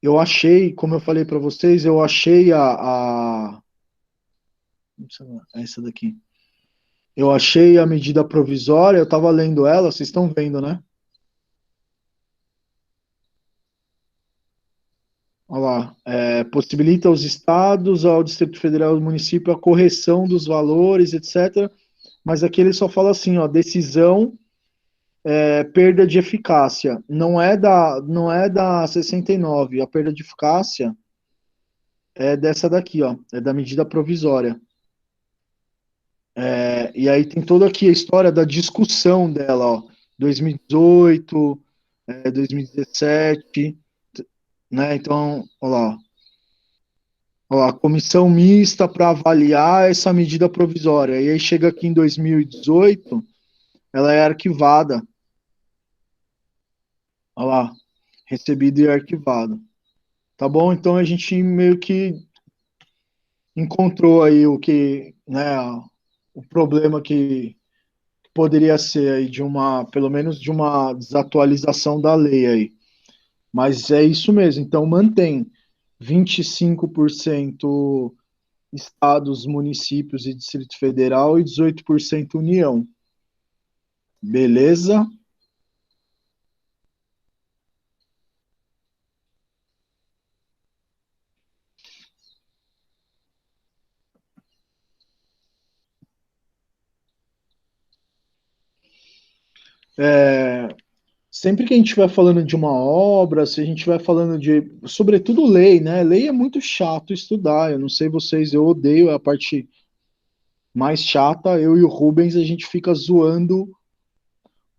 Eu achei, como eu falei para vocês, eu achei essa daqui. Eu achei a medida provisória, eu estava lendo ela, vocês estão vendo, né? Olha lá, possibilita aos estados, ao Distrito Federal e ao município a correção dos valores, etc. Mas aqui ele só fala assim, ó, decisão, perda de eficácia. Não é da 69, a perda de eficácia é dessa daqui, ó, é da medida provisória. E aí tem toda aqui a história da discussão dela, ó, 2018, 2017, né? Então, ó lá, comissão mista para avaliar essa medida provisória. E aí chega aqui em 2018, ela é arquivada. Olha lá, recebido e arquivado. Tá bom? Então a gente meio que encontrou aí o que, né, o problema que poderia ser aí de uma, pelo menos de uma desatualização da lei aí. Mas é isso mesmo. Então mantém 25% estados, municípios e Distrito Federal e 18% União. Beleza? É, sempre que a gente vai falando de uma obra, se a gente vai falando de, sobretudo lei, né? Lei é muito chato estudar. Eu não sei vocês, eu odeio é a parte mais chata. Eu e o Rubens, a gente fica zoando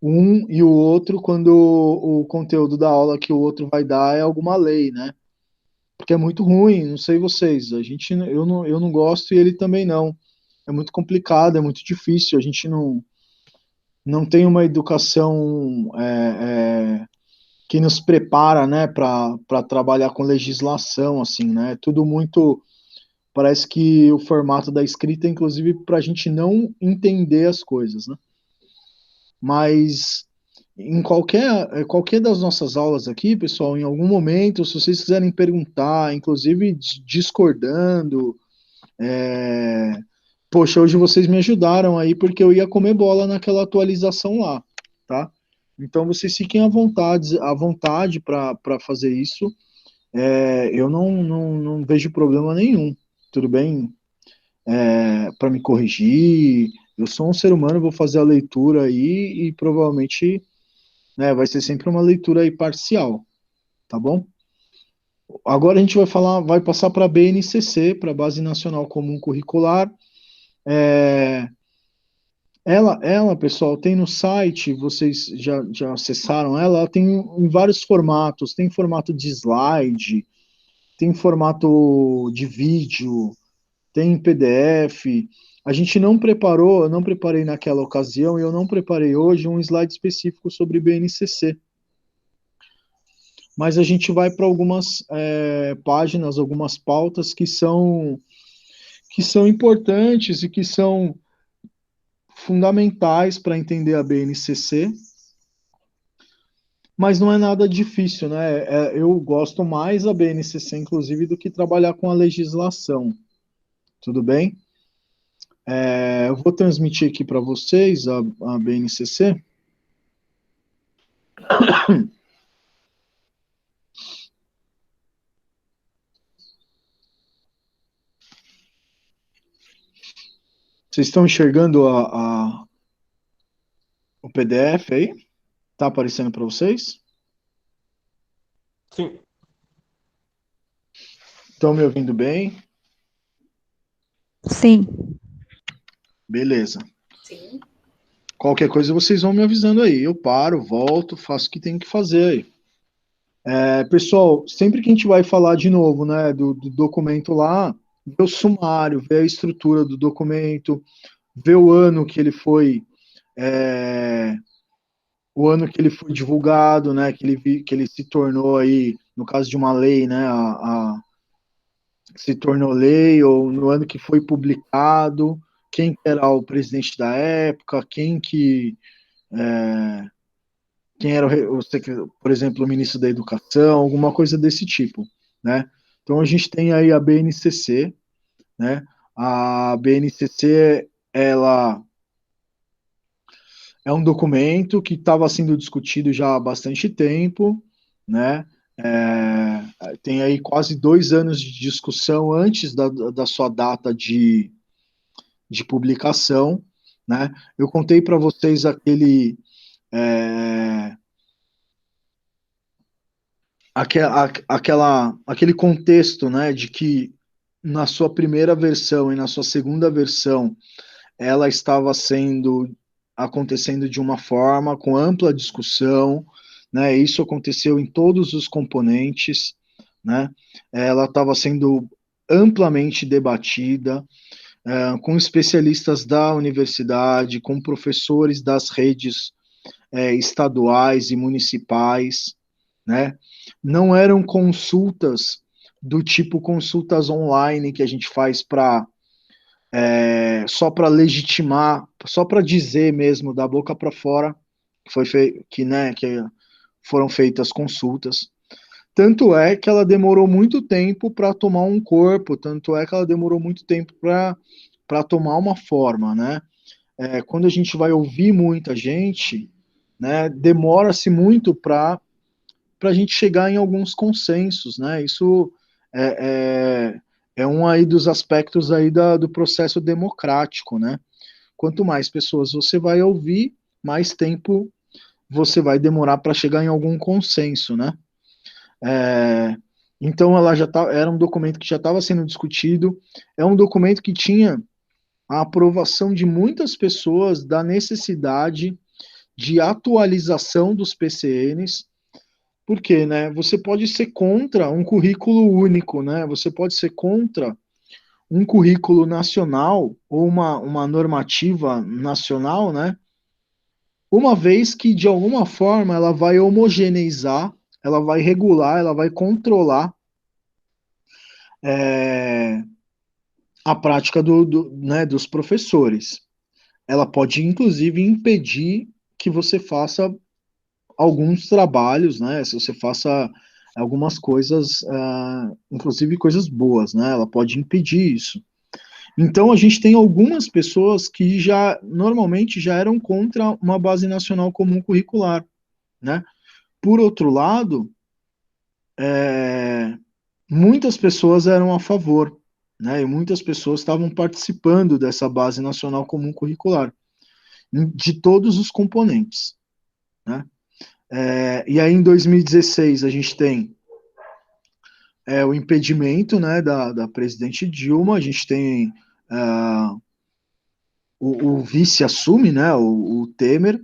um e o outro quando o conteúdo da aula que o outro vai dar é alguma lei, né? Porque é muito ruim, não sei vocês. Eu não gosto e ele também não. É muito complicado, é muito difícil. A gente não tem uma educação que nos prepara, né, para trabalhar com legislação, assim, né? É tudo muito. Parece que o formato da escrita, é, inclusive, para a gente não entender as coisas, né? Mas em qualquer das nossas aulas aqui, pessoal, em algum momento, se vocês quiserem perguntar, inclusive discordando, é, poxa, hoje vocês me ajudaram aí porque eu ia comer bola naquela atualização lá, tá? Então vocês fiquem à vontade para fazer isso. Eu não vejo problema nenhum, tudo bem? Para me corrigir. Eu sou um ser humano, vou fazer a leitura aí e provavelmente, né, vai ser sempre uma leitura aí parcial, tá bom? Agora a gente vai passar para a BNCC, para a Base Nacional Comum Curricular. É, pessoal, tem no site, vocês já acessaram ela, ela tem em vários formatos, tem formato de slide, tem formato de vídeo, tem PDF. A gente não preparou, eu não preparei naquela ocasião e eu não preparei hoje um slide específico sobre BNCC. Mas a gente vai para algumas páginas, algumas pautas que são importantes e que são fundamentais para entender a BNCC, mas não é nada difícil, né? Eu gosto mais da BNCC, inclusive, do que trabalhar com a legislação. Tudo bem? Eu vou transmitir aqui para vocês a BNCC. Vocês estão enxergando o PDF aí? Tá aparecendo para vocês? Sim. Estão me ouvindo bem? Sim. Beleza. Qualquer coisa vocês vão me avisando aí. Eu paro, volto, faço o que tem que fazer aí. Pessoal, sempre que a gente vai falar de novo, né, do documento lá, vê o sumário, vê a estrutura do documento, vê é, o ano que ele foi divulgado, né, que ele se tornou aí, no caso de uma lei, né, se tornou lei, ou no ano que foi publicado, quem era o presidente da época, quem que quem era por exemplo, o ministro da Educação, alguma coisa desse tipo, né? Então a gente tem aí a BNCC, né? A BNCC, ela é um documento que estava sendo discutido já há bastante tempo, né? Tem aí quase 2 anos de discussão antes da sua data de publicação, né? Eu contei para vocês é, aquele contexto, né, de que na sua primeira versão e na sua segunda versão ela estava sendo acontecendo de uma forma com ampla discussão, né? Isso aconteceu em todos os componentes, né? Ela estava sendo amplamente debatida, com especialistas da universidade, com professores das redes estaduais e municipais, né? Não eram consultas do tipo consultas online que a gente faz para só para legitimar, só para dizer mesmo da boca para fora que foi que foram feitas consultas. Tanto é que ela demorou muito tempo para tomar um corpo, tanto é que ela demorou muito tempo para tomar uma forma, né? Quando a gente vai ouvir muita gente, né, demora-se muito para a gente chegar em alguns consensos, né? Isso é um aí dos aspectos aí do processo democrático, né? Quanto mais pessoas você vai ouvir, mais tempo você vai demorar para chegar em algum consenso, né? É, então ela já era um documento que já estava sendo discutido, é um documento que tinha a aprovação de muitas pessoas da necessidade de atualização dos PCNs, porque, né, você pode ser contra um currículo único, né, você pode ser contra um currículo nacional ou uma normativa nacional, né, uma vez que, de alguma forma, ela vai homogeneizar, ela vai regular, ela vai controlar é, a prática né, dos professores. Ela pode, inclusive, impedir que você faça alguns trabalhos, né? Se você faça algumas coisas, inclusive coisas boas, né? Ela pode impedir isso. Então a gente tem algumas pessoas que já normalmente já eram contra uma base nacional comum curricular, né? Por outro lado, muitas pessoas eram a favor, né? E muitas pessoas estavam participando dessa base nacional comum curricular, de todos os componentes, né? E aí em 2016 a gente tem o impedimento, né, da presidente Dilma, a gente tem o vice assume, né, o Temer,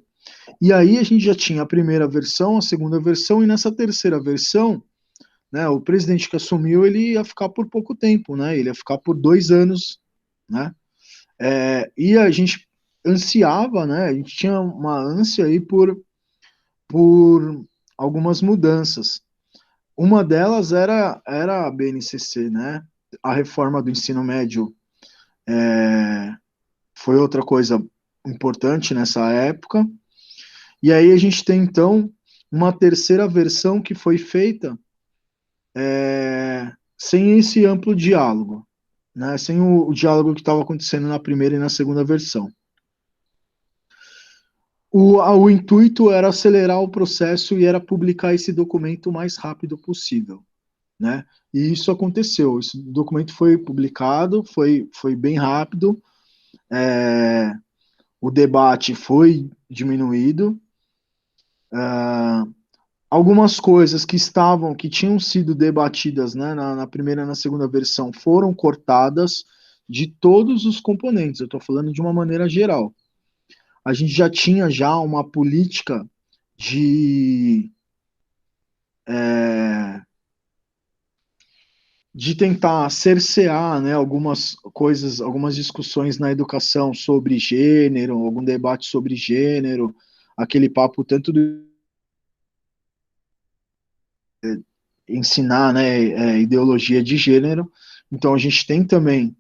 e aí a gente já tinha a primeira versão, a segunda versão, e nessa terceira versão, né, o presidente que assumiu, ele ia ficar por pouco tempo, né, ele ia ficar por 2 anos, né, e a gente ansiava, né, a gente tinha uma ânsia aí por algumas mudanças. Uma delas era a BNCC, né, a reforma do ensino médio foi outra coisa importante nessa época, e aí a gente tem, então, uma terceira versão que foi feita sem esse amplo diálogo, né? Sem o diálogo que estava acontecendo na primeira e na segunda versão. O intuito era acelerar o processo e era publicar esse documento o mais rápido possível, né? E isso aconteceu. Esse documento foi publicado, foi bem rápido, o debate foi diminuído, algumas coisas que tinham sido debatidas, né, na primeira e na segunda versão foram cortadas de todos os componentes. Eu estou falando de uma maneira geral. A gente já tinha já uma política de de tentar cercear, né, algumas coisas, algumas discussões na educação sobre gênero, algum debate sobre gênero, aquele papo tanto do ensinar, né, ideologia de gênero. Então a gente tem também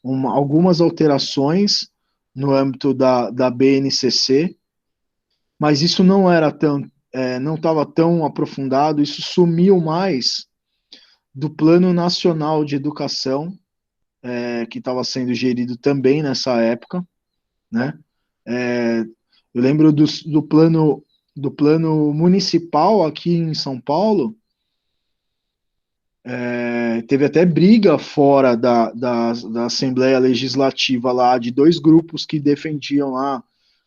algumas alterações no âmbito da BNCC, mas isso não era não estava tão aprofundado, isso sumiu mais do Plano Nacional de Educação, que estava sendo gerido também nessa época, né? É, eu lembro do plano municipal aqui em São Paulo, teve até briga fora da Assembleia Legislativa lá, de dois grupos que defendiam lá,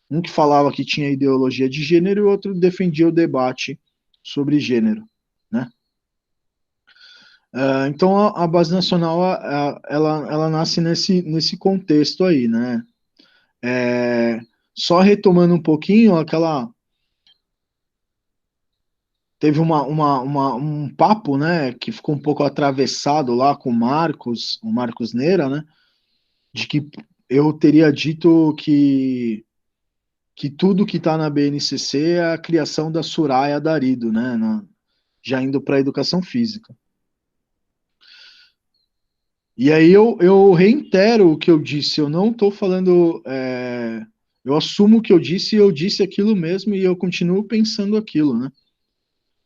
um que falava que tinha ideologia de gênero e o outro defendia o debate sobre gênero, né? Então a base nacional ela nasce nesse contexto aí, né? Só retomando um pouquinho, teve um papo, né, que ficou um pouco atravessado lá com o Marcos Neira, né, de que eu teria dito que tudo que está na BNCC é a criação da Soraya Darido, né, já indo para a educação física. E aí eu reitero o que eu disse, eu não estou falando, eu assumo o que eu disse e eu disse aquilo mesmo e eu continuo pensando aquilo, né.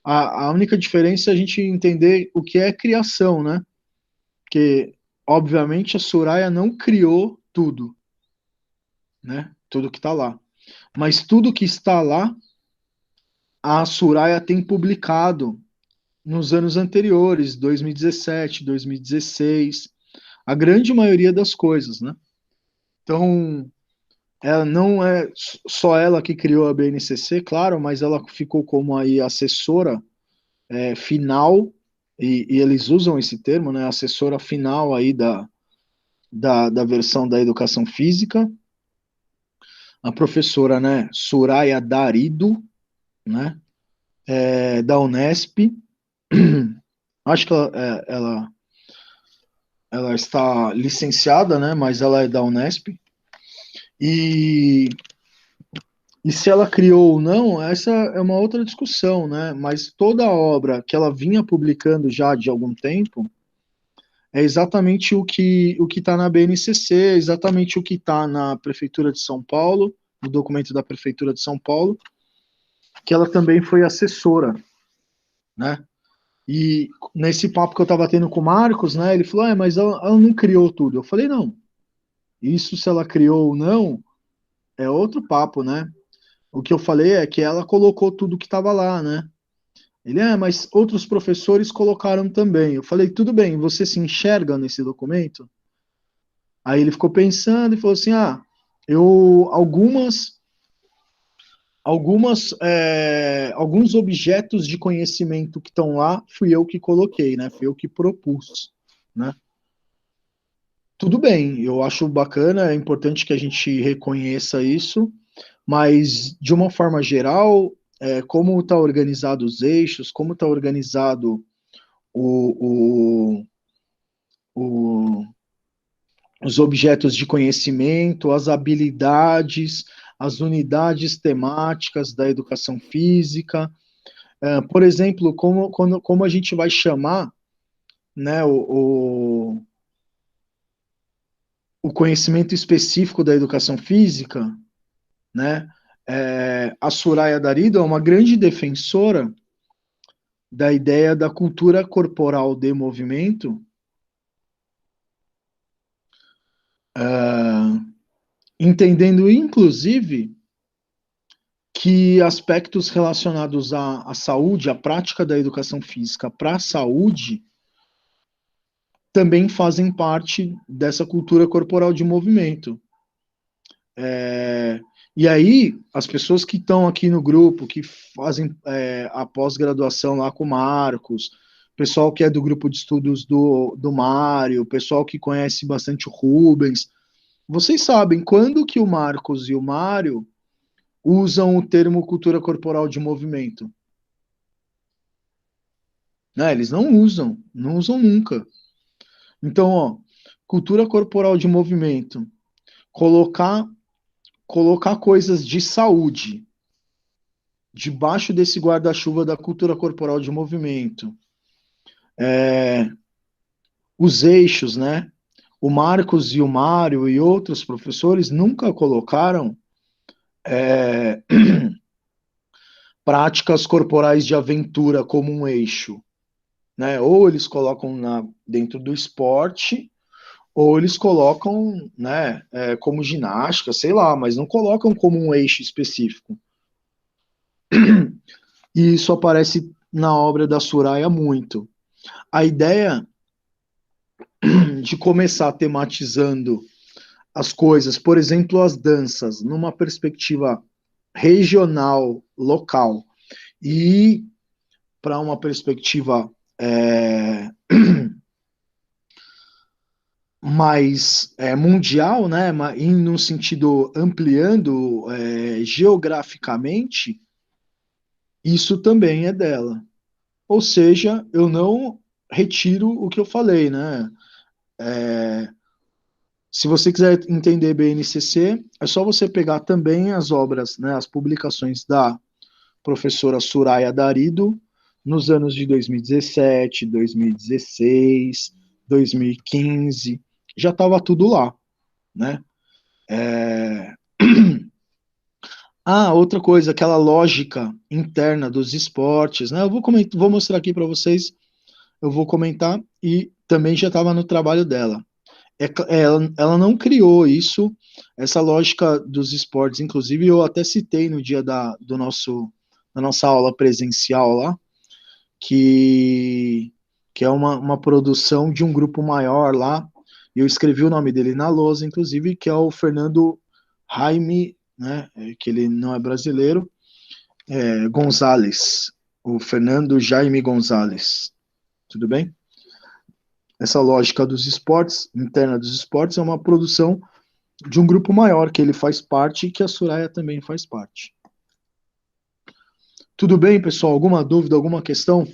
A única diferença é a gente entender o que é criação, né? Porque, obviamente, a Soraya não criou tudo, né? Tudo que está lá. Mas tudo que está lá, a Soraya tem publicado nos anos anteriores, 2017, 2016, a grande maioria das coisas, né? Então, ela não é só ela que criou a BNCC, claro, mas ela ficou como aí assessora final, e eles usam esse termo, né? Assessora final aí da versão da educação física, a professora, né, Soraya Darido, né, da Unesp. Acho que ela está licenciada, né, mas ela é da Unesp. E, e se ela criou ou não, essa é uma outra discussão, né? Mas toda a obra que ela vinha publicando já de algum tempo é exatamente o que está na BNCC, exatamente o que está na Prefeitura de São Paulo, no documento da Prefeitura de São Paulo, que ela também foi assessora, né? E nesse papo que eu estava tendo com o Marcos, né, ele falou, mas ela não criou tudo. Eu falei, não, isso se ela criou ou não, é outro papo, né? O que eu falei é que ela colocou tudo que estava lá, né? Ele, mas outros professores colocaram também. Eu falei, tudo bem, você se enxerga nesse documento? Aí ele ficou pensando e falou assim, eu alguns objetos de conhecimento que estão lá, fui eu que coloquei, né? Fui eu que propus, né? Tudo bem, eu acho bacana, é importante que a gente reconheça isso, mas de uma forma geral, como está organizado os eixos, como está organizado o, o, os objetos de conhecimento, as habilidades, as unidades temáticas da educação física. Por exemplo, como a gente vai chamar, né, o conhecimento específico da educação física, né? A Soraya Darido é uma grande defensora da ideia da cultura corporal de movimento, entendendo inclusive que aspectos relacionados à saúde, à prática da educação física para a saúde, também fazem parte dessa cultura corporal de movimento. E aí, as pessoas que estão aqui no grupo, que fazem a pós-graduação lá com o Marcos, pessoal que é do grupo de estudos do Mário, pessoal que conhece bastante o Rubens, vocês sabem quando que o Marcos e o Mário usam o termo cultura corporal de movimento? Né? Eles não usam nunca. Então, cultura corporal de movimento, colocar, colocar coisas de saúde debaixo desse guarda-chuva da cultura corporal de movimento, os eixos, né? O Marcos e o Mário e outros professores nunca colocaram práticas corporais de aventura como um eixo, né? Ou eles colocam dentro do esporte, ou eles colocam, né, como ginástica, sei lá, mas não colocam como um eixo específico. E isso aparece na obra da Soraya muito. A ideia de começar tematizando as coisas, por exemplo, as danças, numa perspectiva regional, local, e para uma perspectiva mais mundial, né, e no sentido ampliando geograficamente, isso também é dela. Ou seja, eu não retiro o que eu falei, né? É, se você quiser entender BNCC, é só você pegar também as obras, né, as publicações da professora Soraya Darido nos anos de 2017, 2016, 2015, já estava tudo lá, né? É... Ah, outra coisa, aquela lógica interna dos esportes, né? Eu vou mostrar aqui para vocês, eu vou comentar, e também já estava no trabalho dela. Ela não criou isso, essa lógica dos esportes, inclusive eu até citei no dia da nossa aula presencial lá, que, que é uma produção de um grupo maior lá, e eu escrevi o nome dele na lousa, inclusive, que é o Fernando Jaime, né, que ele não é brasileiro, Gonzalez, o Fernando Jaime Gonzalez, tudo bem? Essa lógica dos esportes, interna dos esportes, é uma produção de um grupo maior que ele faz parte e que a Soraya também faz parte. Tudo bem, pessoal? Alguma dúvida, alguma questão?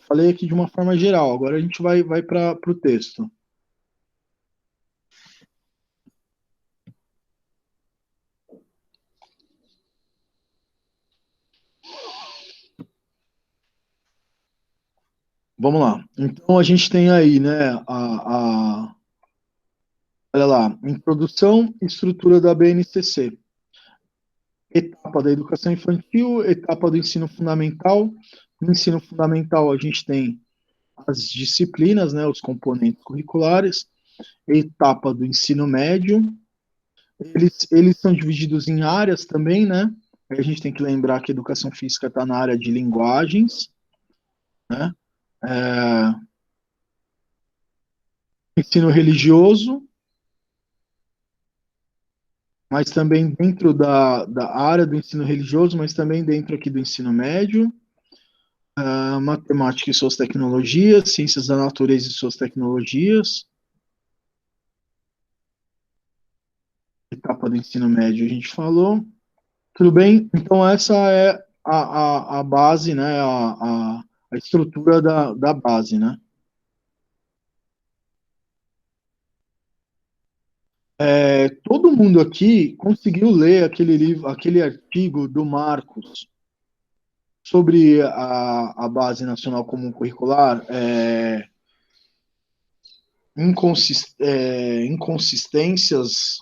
Falei aqui de uma forma geral, agora a gente vai para o texto. Vamos lá. Então a gente tem aí, né, olha lá, introdução e estrutura da BNCC. Etapa da educação infantil, etapa do ensino fundamental. No ensino fundamental a gente tem as disciplinas, né, os componentes curriculares. Etapa do ensino médio. Eles são divididos em áreas também, né? A gente tem que lembrar que a educação física está na área de linguagens, né? É, ensino religioso, mas também dentro da área do ensino religioso, mas também dentro aqui do ensino médio, matemática e suas tecnologias, ciências da natureza e suas tecnologias, etapa do ensino médio a gente falou. Tudo bem? Então essa é a base, né? A estrutura da base, né? Todo mundo aqui conseguiu ler aquele livro, aquele artigo do Marcos sobre a Base Nacional Comum Curricular, inconsistências.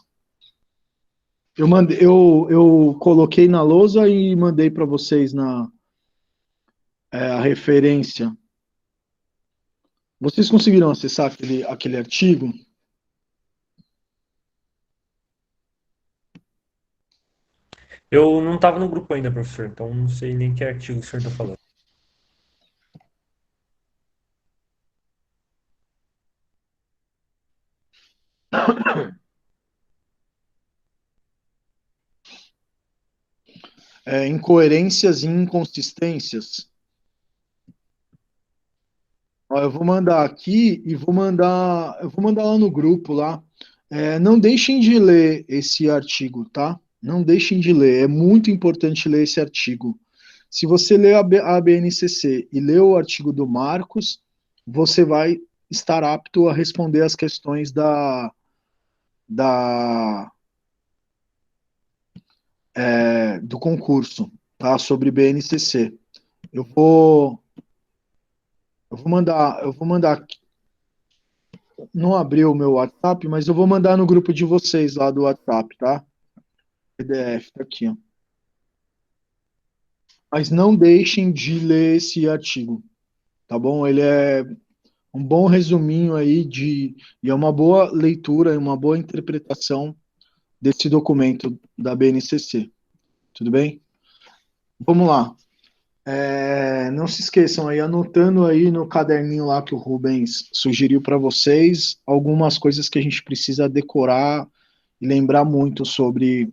Eu coloquei na lousa e mandei para vocês a referência. Vocês conseguiram acessar aquele artigo? Eu não estava no grupo ainda, professor, então não sei nem que artigo o senhor está falando. Incoerências e inconsistências. Ó, eu vou mandar aqui e eu vou mandar lá no grupo lá. Não deixem de ler esse artigo, tá? Não deixem de ler. É muito importante ler esse artigo. Se você ler a BNCC e ler o artigo do Marcos, você vai estar apto a responder as questões da, do concurso, tá? Sobre BNCC. Eu vou, eu vou mandar, não abriu o meu WhatsApp, mas eu vou mandar no grupo de vocês lá do WhatsApp, tá? PDF, tá aqui, ó. Mas não deixem de ler esse artigo, tá bom? Ele é um bom resuminho aí e é uma boa leitura e uma boa interpretação desse documento da BNCC. Tudo bem? Vamos lá. Não se esqueçam aí, anotando aí no caderninho lá que o Rubens sugeriu para vocês, algumas coisas que a gente precisa decorar e lembrar muito sobre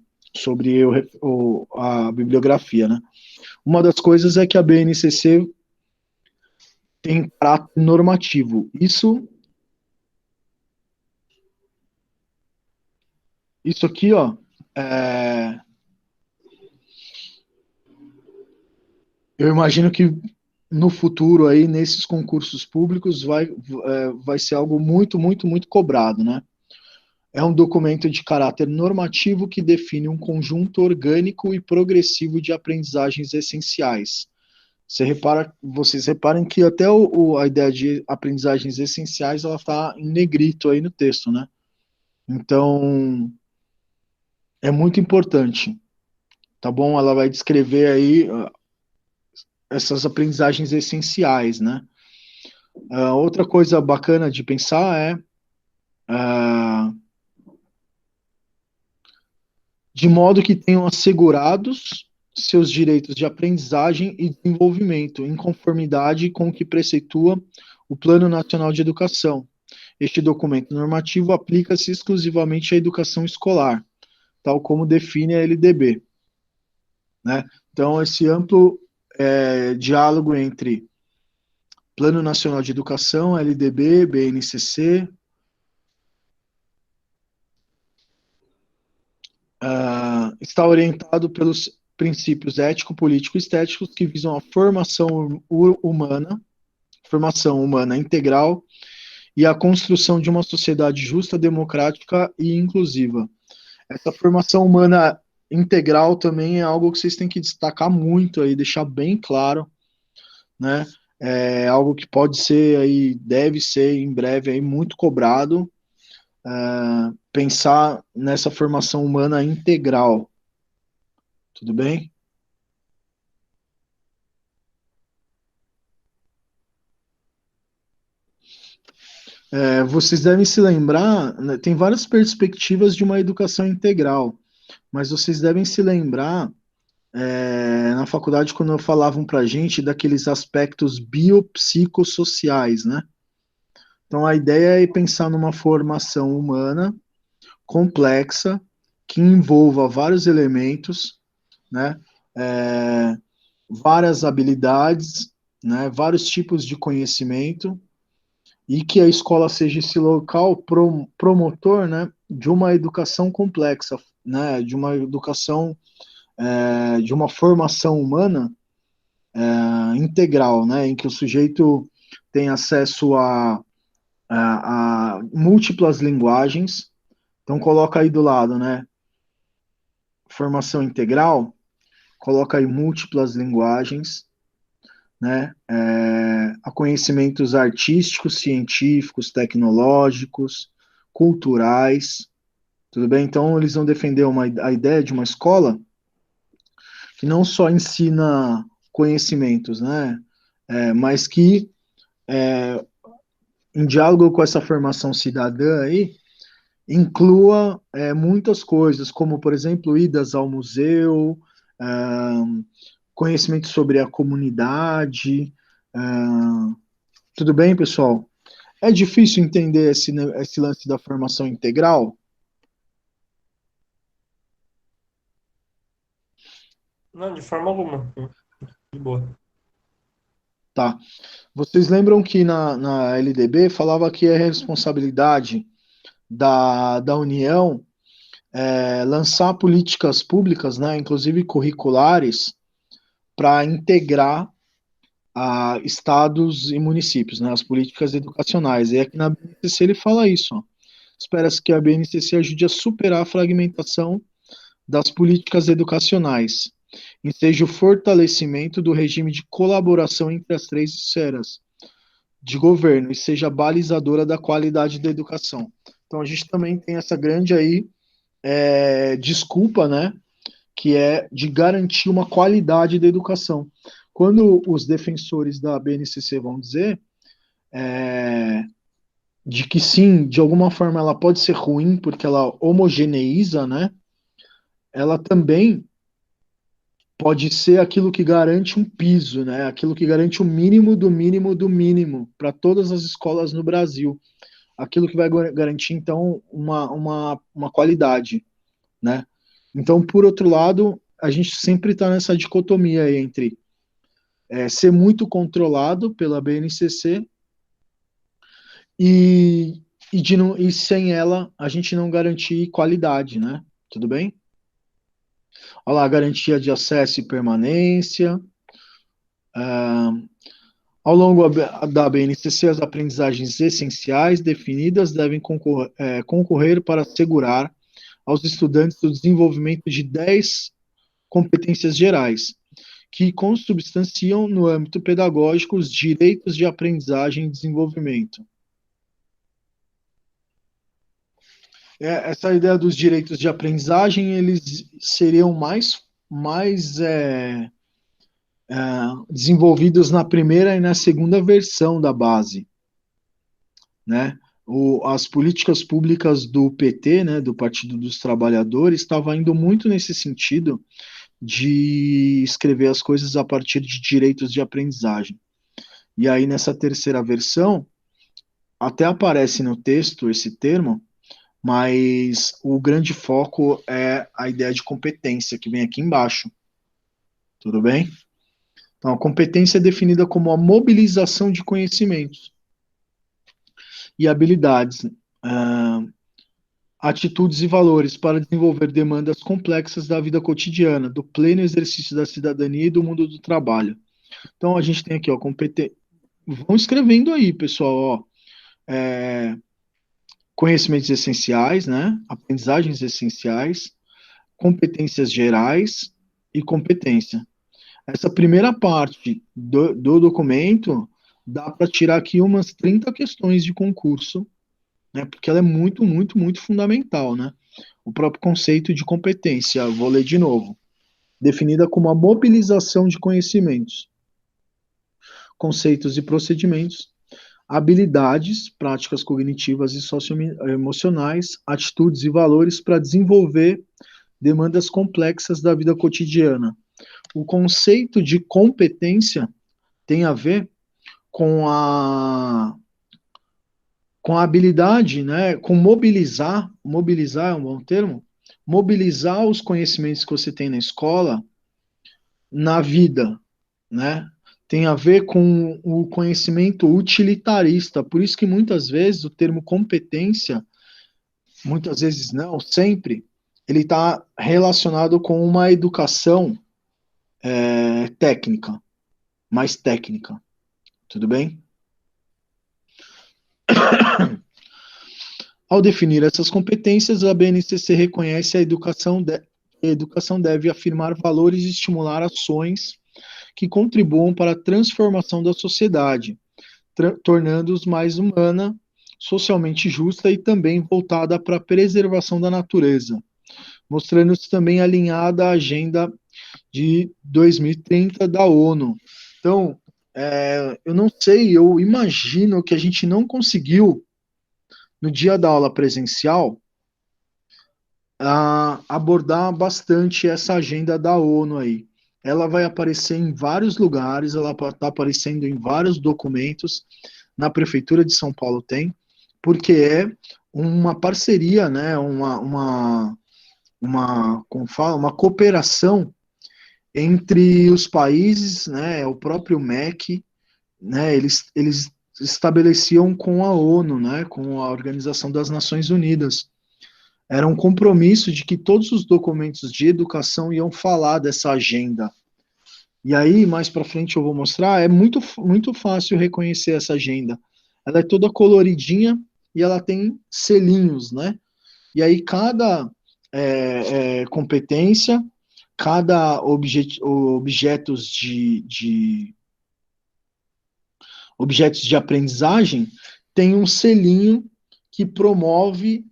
a bibliografia, né? Uma das coisas é que a BNCC tem caráter normativo. Isso aqui, ó, é, eu imagino que no futuro aí, nesses concursos públicos, vai ser algo muito, muito, muito cobrado, né? É um documento de caráter normativo que define um conjunto orgânico e progressivo de aprendizagens essenciais. Vocês reparem que até a ideia de aprendizagens essenciais, ela está em negrito aí no texto, né? Então, é muito importante, tá bom? Ela vai descrever aí essas aprendizagens essenciais, né? Outra coisa bacana de pensar é uh, de modo que tenham assegurados seus direitos de aprendizagem e desenvolvimento, em conformidade com o que preceitua o Plano Nacional de Educação. Este documento normativo aplica-se exclusivamente à educação escolar, tal como define a LDB. Né? Então, esse amplo diálogo entre Plano Nacional de Educação, LDB, BNCC, está orientado pelos princípios ético-político-estéticos que visam a formação humana integral e a construção de uma sociedade justa, democrática e inclusiva. Essa formação humana integral também é algo que vocês têm que destacar muito aí, deixar bem claro, né? É algo que pode ser aí, deve ser em breve aí muito cobrado, pensar nessa formação humana integral. Tudo bem? Vocês devem se lembrar, né, tem várias perspectivas de uma educação integral, mas vocês devem se lembrar, na faculdade, quando falavam para a gente daqueles aspectos biopsicossociais, né? Então, a ideia é pensar numa formação humana complexa, que envolva vários elementos, né? É, várias habilidades, né? Vários tipos de conhecimento, e que a escola seja esse local promotor, né, de uma educação complexa, né, de uma educação, de uma formação humana integral, né, em que o sujeito tem acesso a múltiplas linguagens. Então coloca aí do lado, né, formação integral, coloca aí múltiplas linguagens, né, a conhecimentos artísticos, científicos, tecnológicos, culturais, tudo bem? Então, eles vão defender a ideia de uma escola que não só ensina conhecimentos, né, mas que, em diálogo com essa formação cidadã aí, inclua muitas coisas, como, por exemplo, idas ao museu, conhecimento sobre a comunidade. Tudo bem, pessoal? É difícil entender esse lance da formação integral? Não, de forma alguma. De boa. Tá. Vocês lembram que na LDB falava que é responsabilidade da União lançar políticas públicas, né, inclusive curriculares, para integrar estados e municípios, né, as políticas educacionais. E aqui na BNCC ele fala isso. Ó. Espera-se que a BNCC ajude a superar a fragmentação das políticas educacionais, e seja o fortalecimento do regime de colaboração entre as três esferas de governo e seja balizadora da qualidade da educação. Então a gente também tem essa grande aí desculpa, né, que é de garantir uma qualidade da educação. Quando os defensores da BNCC vão dizer de que sim, de alguma forma ela pode ser ruim porque ela homogeneiza, né? Ela também pode ser aquilo que garante um piso, né? Aquilo que garante o mínimo do mínimo do mínimo para todas as escolas no Brasil. Aquilo que vai garantir, então, uma qualidade, né? Então, por outro lado, a gente sempre está nessa dicotomia entre ser muito controlado pela BNCC e sem ela a gente não garantir qualidade, né? Tudo bem? Olha lá, garantia de acesso e permanência. Ao longo da BNCC, as aprendizagens essenciais definidas devem concorrer para assegurar aos estudantes o desenvolvimento de 10 competências gerais, que consubstanciam no âmbito pedagógico os direitos de aprendizagem e desenvolvimento. Essa ideia dos direitos de aprendizagem, eles seriam mais desenvolvidos na primeira e na segunda versão da base, né? As políticas públicas do PT, né, do Partido dos Trabalhadores, estavam indo muito nesse sentido de escrever as coisas a partir de direitos de aprendizagem. E aí, nessa terceira versão, até aparece no texto esse termo, mas o grande foco é a ideia de competência, que vem aqui embaixo. Tudo bem? Então, a competência é definida como a mobilização de conhecimentos e habilidades, atitudes e valores para desenvolver demandas complexas da vida cotidiana, do pleno exercício da cidadania e do mundo do trabalho. Então, a gente tem aqui, ó, vão escrevendo aí, pessoal, ó, conhecimentos essenciais, né, aprendizagens essenciais, competências gerais e competência. Essa primeira parte do documento dá para tirar aqui umas 30 questões de concurso, né, porque ela é muito, muito, muito fundamental, né? O próprio conceito de competência, vou ler de novo, definida como a mobilização de conhecimentos, conceitos e procedimentos, habilidades, práticas cognitivas e socioemocionais, atitudes e valores para desenvolver demandas complexas da vida cotidiana. O conceito de competência tem a ver com a habilidade, né, com mobilizar é um bom termo, mobilizar os conhecimentos que você tem na escola na vida, né? Tem a ver com o conhecimento utilitarista, por isso que muitas vezes o termo competência, muitas vezes não, sempre, ele está relacionado com uma educação técnica, mais técnica, tudo bem? Ao definir essas competências, a BNCC reconhece a educação deve afirmar valores e estimular ações que contribuam para a transformação da sociedade, tornando-os mais humana, socialmente justa e também voltada para a preservação da natureza, mostrando-se também alinhada à Agenda de 2030 da ONU. Então, eu não sei, eu imagino que a gente não conseguiu, no dia da aula presencial, abordar bastante essa agenda da ONU aí. Ela vai aparecer em vários lugares, ela está aparecendo em vários documentos, na Prefeitura de São Paulo tem, porque é uma parceria, né, como fala, uma cooperação entre os países, né, o próprio MEC, né, eles estabeleciam com a ONU, né, com a Organização das Nações Unidas. Era um compromisso de que todos os documentos de educação iam falar dessa agenda. E aí, mais para frente eu vou mostrar, é muito, muito fácil reconhecer essa agenda. Ela é toda coloridinha e ela tem selinhos, né? E aí cada competência, cada objetos de aprendizagem tem um selinho que promove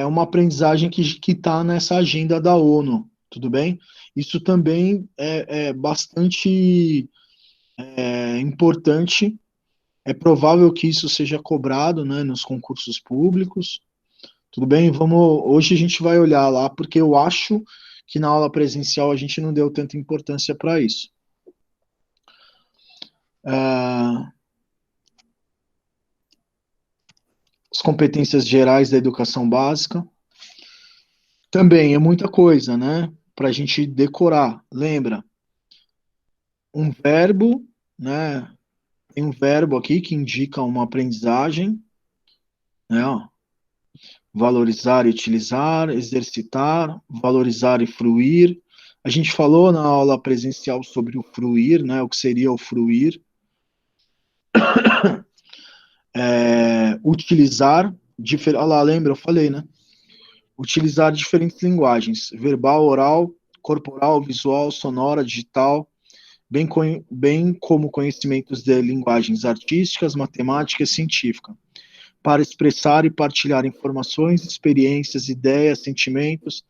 uma aprendizagem que está nessa agenda da ONU, Tudo bem? Isso também é bastante importante. É provável que isso seja cobrado, né, nos concursos públicos. Tudo bem? Hoje a gente vai olhar lá, porque eu acho que na aula presencial a gente não deu tanta importância para isso. As competências gerais da educação básica. Também é muita coisa, né? Para a gente decorar. Lembra? Um verbo, né? Tem um verbo aqui que indica uma aprendizagem, né? Ó, valorizar e utilizar, exercitar, valorizar e fruir. A gente falou na aula presencial sobre o fruir, né? O que seria o fruir. Utilizar, olha lá, lembra? Eu falei, né? Utilizar diferentes linguagens: verbal, oral, corporal, visual, sonora, digital, bem como conhecimentos de linguagens artísticas, matemática e científica, para expressar e partilhar informações, experiências, ideias, sentimentos.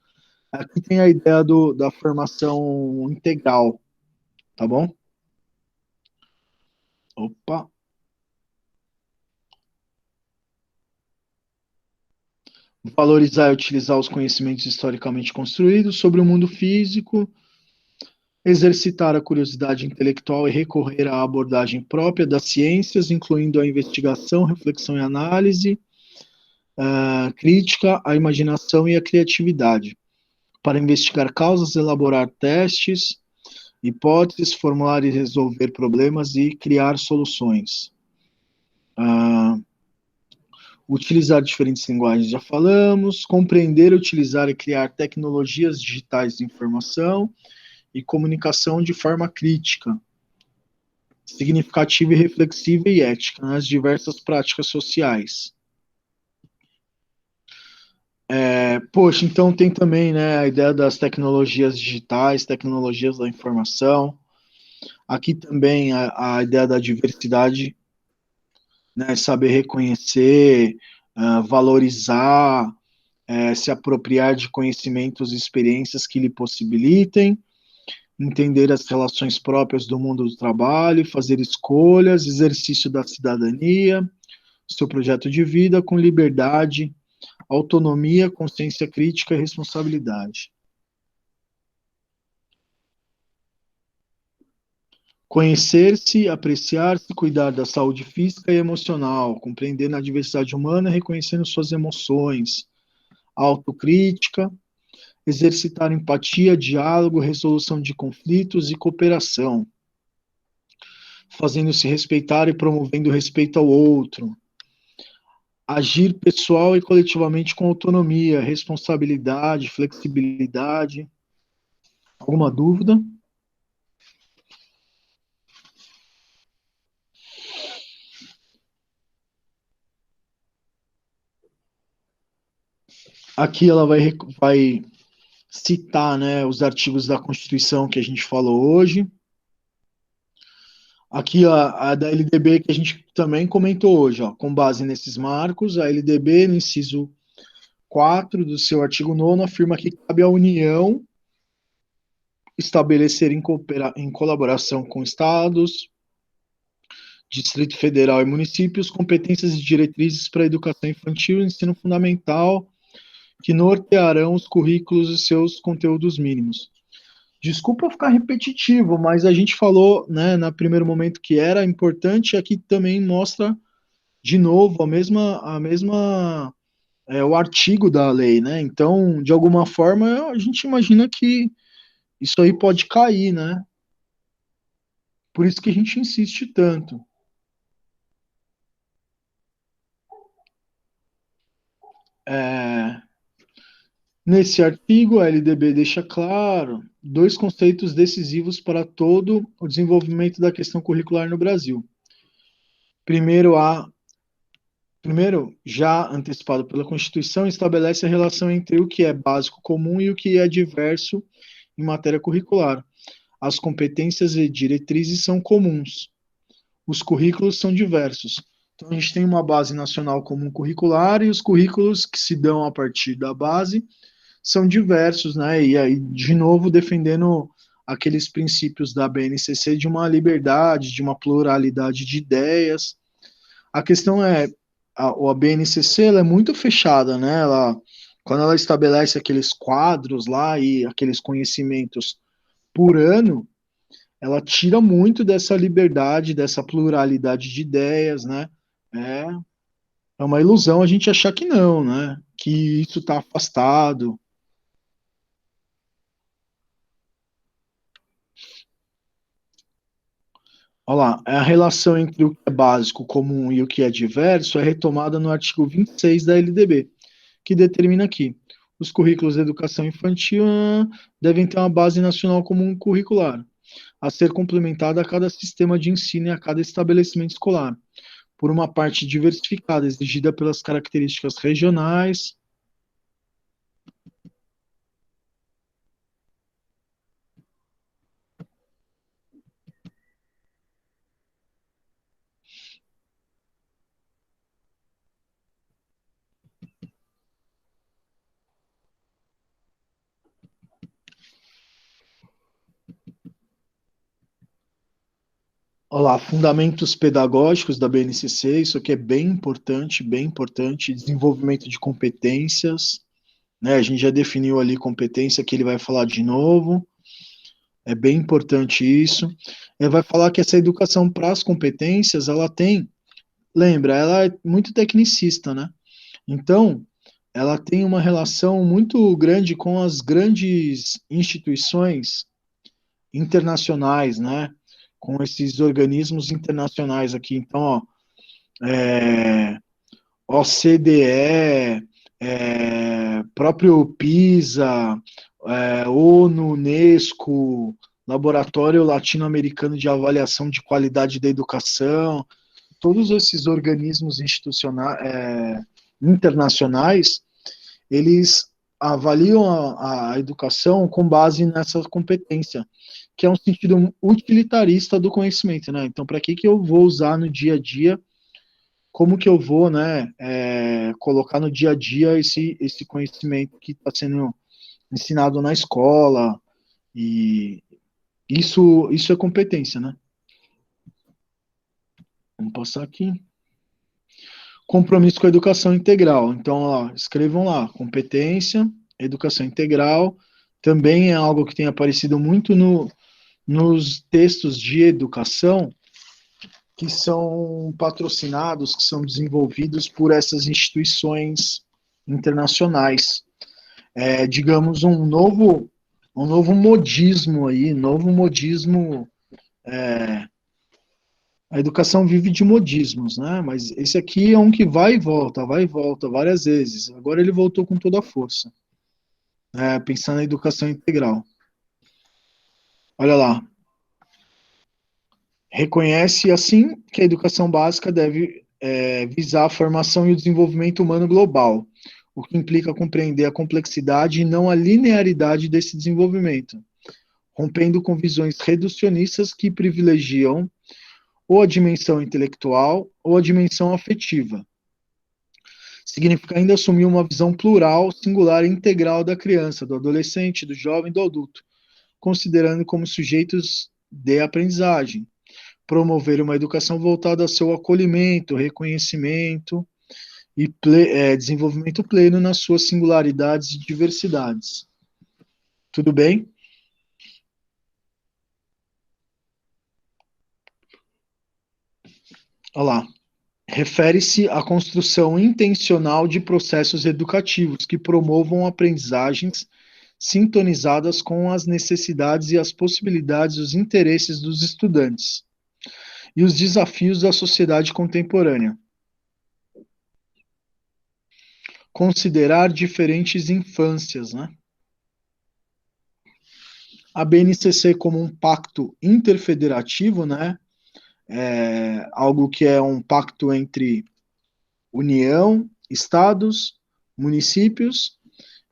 Aqui tem a ideia da formação integral, tá bom? Opa! Valorizar e utilizar os conhecimentos historicamente construídos sobre o mundo físico, exercitar a curiosidade intelectual e recorrer à abordagem própria das ciências, incluindo a investigação, reflexão e análise, a crítica, a imaginação e a criatividade, para investigar causas, elaborar testes, hipóteses, formular e resolver problemas e criar soluções. Utilizar diferentes linguagens, já falamos. Compreender, utilizar e criar tecnologias digitais de informação e comunicação de forma crítica, significativa e reflexiva e ética nas diversas práticas sociais. Poxa, então tem também, né, a ideia das tecnologias digitais, tecnologias da informação. Aqui também a ideia da diversidade, né, saber reconhecer, valorizar, se apropriar de conhecimentos e experiências que lhe possibilitem, entender as relações próprias do mundo do trabalho, fazer escolhas, exercício da cidadania, seu projeto de vida com liberdade, autonomia, consciência crítica e responsabilidade. Conhecer-se, apreciar-se, cuidar da saúde física e emocional, compreender a diversidade humana, reconhecendo suas emoções, autocrítica, exercitar empatia, diálogo, resolução de conflitos e cooperação, fazendo-se respeitar e promovendo o respeito ao outro, agir pessoal e coletivamente com autonomia, responsabilidade, flexibilidade. Alguma dúvida? Aqui ela vai citar, né, os artigos da Constituição que a gente falou hoje. Aqui a da LDB que a gente também comentou hoje, ó, com base nesses marcos, a LDB, no inciso 4 do seu artigo 9º, afirma que cabe à União estabelecer em colaboração com estados, Distrito Federal e municípios competências e diretrizes para a educação infantil e ensino fundamental que nortearão os currículos e seus conteúdos mínimos. Desculpa ficar repetitivo, mas a gente falou, né, no primeiro momento que era importante, aqui também mostra de novo o artigo da lei, né? Então, de alguma forma, a gente imagina que isso aí pode cair, né? Por isso que a gente insiste tanto. Nesse artigo, a LDB deixa claro dois conceitos decisivos para todo o desenvolvimento da questão curricular no Brasil. Primeiro, já antecipado pela Constituição, estabelece a relação entre o que é básico comum e o que é diverso em matéria curricular. As competências e diretrizes são comuns, os currículos são diversos. Então, a gente tem uma base nacional comum curricular e os currículos que se dão a partir da base são diversos, né? E aí, de novo, defendendo aqueles princípios da BNCC de uma liberdade, de uma pluralidade de ideias. A questão é, a BNCC ela é muito fechada, né? Quando ela estabelece aqueles quadros lá e aqueles conhecimentos por ano, ela tira muito dessa liberdade, dessa pluralidade de ideias, né? É, é uma ilusão a gente achar que não, né? Que isso está afastado. Olha lá, a relação entre o que é básico, comum e o que é diverso é retomada no artigo 26 da LDB, que determina que os currículos de educação infantil devem ter uma base nacional comum curricular, a ser complementada a cada sistema de ensino e a cada estabelecimento escolar, por uma parte diversificada, exigida pelas características regionais. Olá, fundamentos pedagógicos da BNCC, isso aqui é bem importante, desenvolvimento de competências, né? A gente já definiu ali competência que ele vai falar de novo, é bem importante isso. Ele vai falar que essa educação para as competências, ela tem, lembra, ela é muito tecnicista, né? Então, ela tem uma relação muito grande com as grandes instituições internacionais, né? Com esses organismos internacionais aqui. Então, ó, OCDE, próprio PISA, ONU, Unesco, Laboratório Latino-Americano de Avaliação de Qualidade da Educação, todos esses organismos institucionais, internacionais, eles avaliam a educação com base nessa competência, que é um sentido utilitarista do conhecimento, né? Então, para que eu vou usar no dia a dia, como que eu vou, né, colocar no dia a dia esse conhecimento que está sendo ensinado na escola, e isso é competência, né? Vamos passar aqui. Compromisso com a educação integral. Então, ó, escrevam lá, competência, educação integral, também é algo que tem aparecido muito nos textos de educação que são patrocinados, que são desenvolvidos por essas instituições internacionais. Digamos, um novo modismo aí, novo modismo. A educação vive de modismos, né? Mas esse aqui é um que vai e volta várias vezes. Agora ele voltou com toda a força, pensando na educação integral. Olha lá. Reconhece, assim, que a educação básica deve visar a formação e o desenvolvimento humano global, o que implica compreender a complexidade e não a linearidade desse desenvolvimento, rompendo com visões reducionistas que privilegiam ou a dimensão intelectual ou a dimensão afetiva. Significa ainda assumir uma visão plural, singular e integral da criança, do adolescente, do jovem e do adulto, considerando como sujeitos de aprendizagem, promover uma educação voltada ao seu acolhimento, reconhecimento e desenvolvimento pleno nas suas singularidades e diversidades. Tudo bem? Olha lá. Refere-se à construção intencional de processos educativos que promovam aprendizagens sintonizadas com as necessidades e as possibilidades, os interesses dos estudantes e os desafios da sociedade contemporânea. Considerar diferentes infâncias, né? A BNCC como um pacto interfederativo, né? Algo que é um pacto entre União, estados, municípios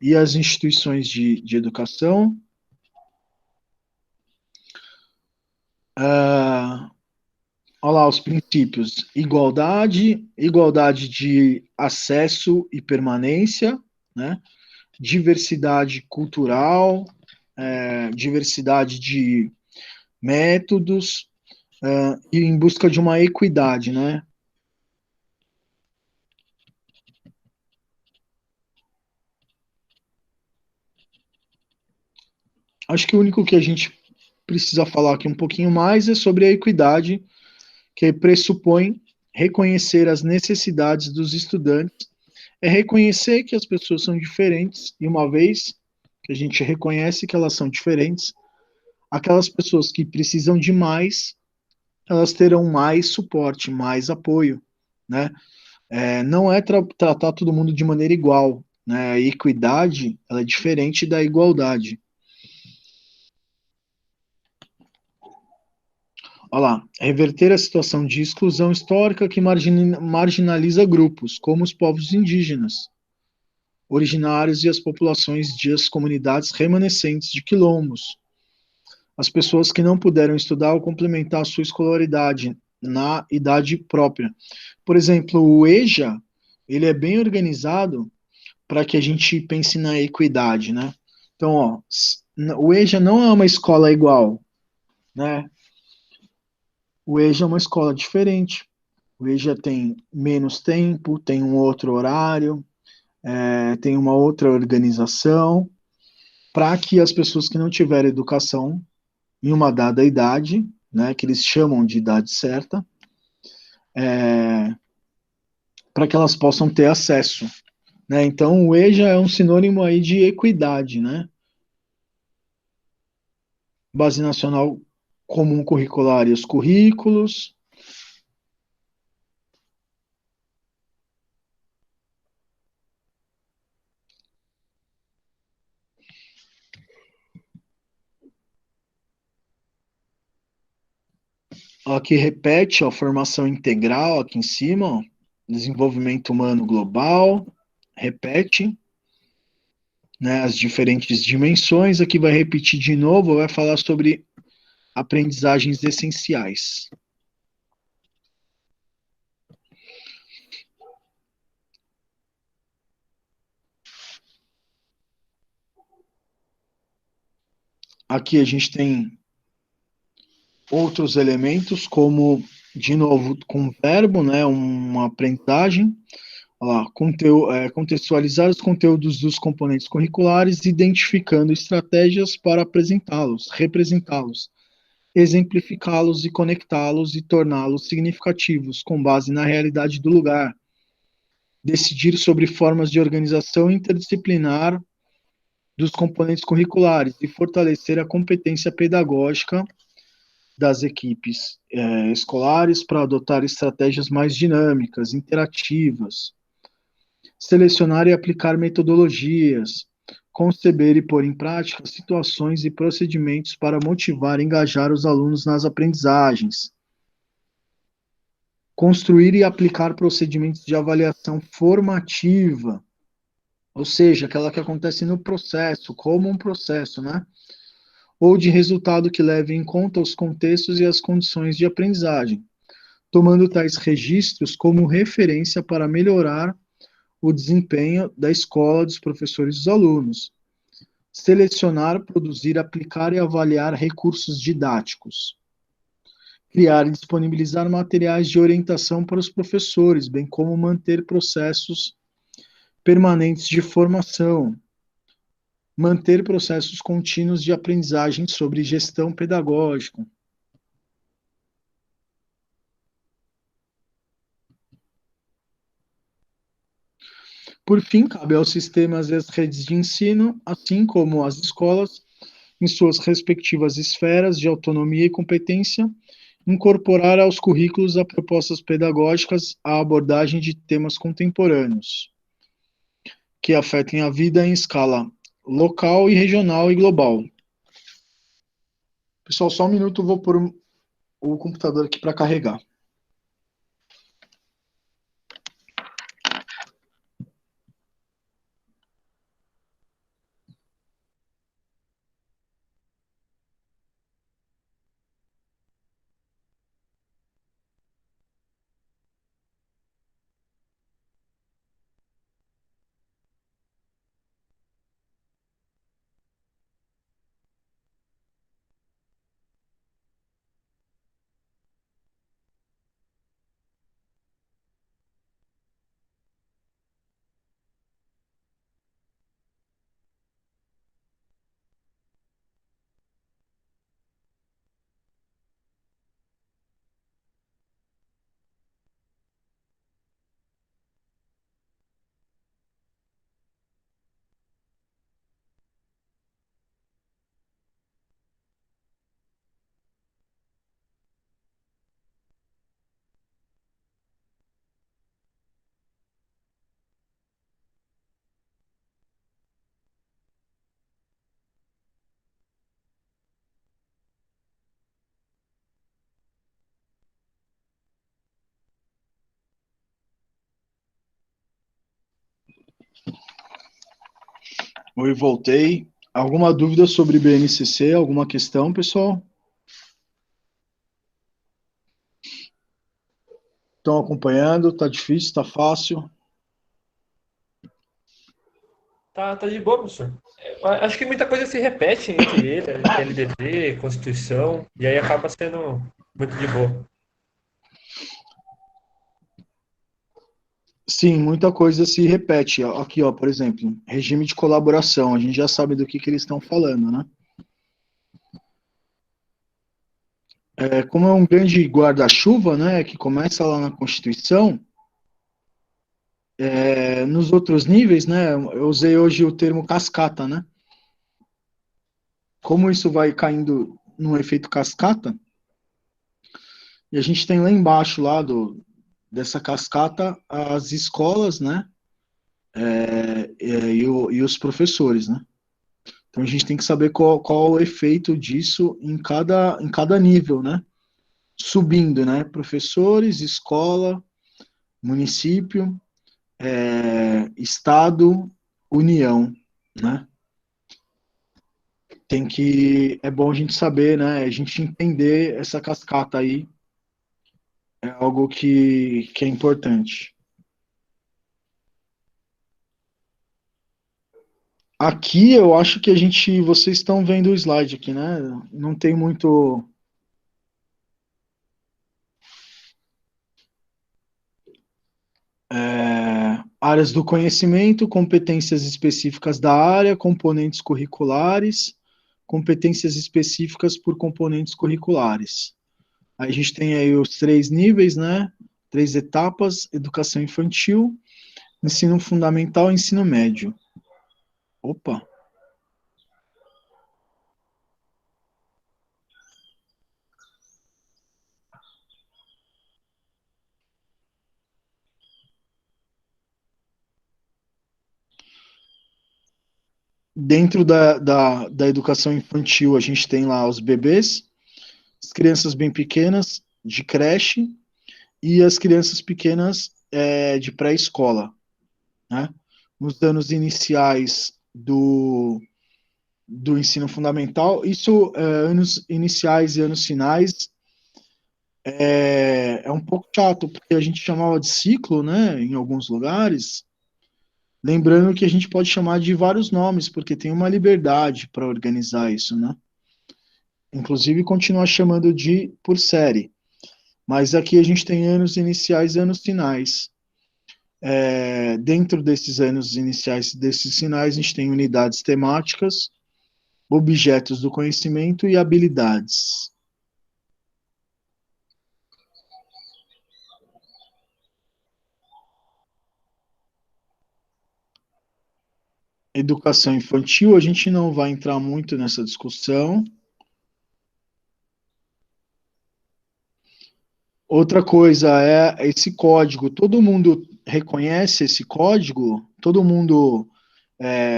e as instituições de educação. Olha lá os princípios: igualdade, igualdade de acesso e permanência, né? diversidade cultural, diversidade de métodos, e em busca de uma equidade, né? Acho que o único que a gente precisa falar aqui um pouquinho mais é sobre a equidade, que pressupõe reconhecer as necessidades dos estudantes, é reconhecer que as pessoas são diferentes, e uma vez que a gente reconhece que elas são diferentes, aquelas pessoas que precisam de mais, elas terão mais suporte, mais apoio, né? Não é tratar todo mundo de maneira igual, né? A equidade, ela é diferente da igualdade. Olha lá, reverter a situação de exclusão histórica que marginaliza grupos, como os povos indígenas, originários e as populações de as comunidades remanescentes de quilombos, as pessoas que não puderam estudar ou complementar a sua escolaridade na idade própria. Por exemplo, o EJA, ele é bem organizado para que a gente pense na equidade, né? Então, ó, o EJA não é uma escola igual, né? O EJA é uma escola diferente. O EJA tem menos tempo, tem um outro horário, tem uma outra organização, para que as pessoas que não tiverem educação em uma dada idade, né, que eles chamam de idade certa, para que elas possam ter acesso. Né? Então, o EJA é um sinônimo aí de equidade, né? Base Nacional Comum Curricular e os currículos. Aqui repete, ó, formação integral, aqui em cima, ó, desenvolvimento humano global, repete, né, as diferentes dimensões. Aqui vai repetir de novo, vai falar sobre aprendizagens essenciais. Aqui a gente tem outros elementos, como, de novo, com verbo, né, uma aprendizagem. Olha lá, contextualizar os conteúdos dos componentes curriculares, identificando estratégias para apresentá-los, representá-los, exemplificá-los e conectá-los e torná-los significativos, com base na realidade do lugar. Decidir sobre formas de organização interdisciplinar dos componentes curriculares e fortalecer a competência pedagógica das equipes escolares para adotar estratégias mais dinâmicas, interativas, selecionar e aplicar metodologias, conceber e pôr em prática situações e procedimentos para motivar e engajar os alunos nas aprendizagens, construir e aplicar procedimentos de avaliação formativa, ou seja, aquela que acontece no processo, como um processo, né? Ou de resultado que leve em conta os contextos e as condições de aprendizagem, tomando tais registros como referência para melhorar o desempenho da escola, dos professores e dos alunos. Selecionar, produzir, aplicar e avaliar recursos didáticos. Criar e disponibilizar materiais de orientação para os professores, bem como manter processos permanentes de formação. Manter processos contínuos de aprendizagem sobre gestão pedagógica. Por fim, cabe aos sistemas e às redes de ensino, assim como às escolas, em suas respectivas esferas de autonomia e competência, incorporar aos currículos a propostas pedagógicas a abordagem de temas contemporâneos, que afetem a vida em escala local e regional e global. Pessoal, só um minuto, eu vou pôr o computador aqui para carregar. Oi, voltei. Alguma dúvida sobre BNCC? Alguma questão, pessoal? Estão acompanhando? Tá difícil? Tá fácil? Tá de boa, professor. Acho que muita coisa se repete entre ele, LDB, Constituição, e aí acaba sendo muito de boa. Sim, muita coisa se repete. Aqui, ó, por exemplo, regime de colaboração. A gente já sabe do que eles estão falando, né? Como é um grande guarda-chuva, né, que começa lá na Constituição, nos outros níveis, né, eu usei hoje o termo cascata, né? Como isso vai caindo no efeito cascata, e a gente tem lá embaixo, dessa cascata, as escolas, né, e os professores, né? Então a gente tem que saber qual o efeito disso em cada nível, né? Subindo, né? Professores, escola, município, Estado, União, né? É bom a gente saber, né? A gente entender essa cascata aí, é algo que é importante. Aqui eu acho que vocês estão vendo o slide aqui, né? Não tem muito. Áreas do conhecimento, competências específicas da área, componentes curriculares, competências específicas por componentes curriculares. Aí a gente tem aí os três níveis, né? Três etapas: educação infantil, ensino fundamental e ensino médio. Opa! Dentro da educação infantil, a gente tem lá os bebês, as crianças bem pequenas, de creche, e as crianças pequenas de pré-escola, né? Nos anos iniciais do ensino fundamental, anos iniciais e anos finais, é um pouco chato, porque a gente chamava de ciclo, né, em alguns lugares, lembrando que a gente pode chamar de vários nomes, porque tem uma liberdade para organizar isso, né? Inclusive continuar chamando de por série. Mas aqui a gente tem anos iniciais e anos finais. Dentro desses anos iniciais e desses finais, a gente tem unidades temáticas, objetos do conhecimento e habilidades. Educação infantil, a gente não vai entrar muito nessa discussão. Outra coisa é esse código. Todo mundo reconhece esse código? Todo mundo,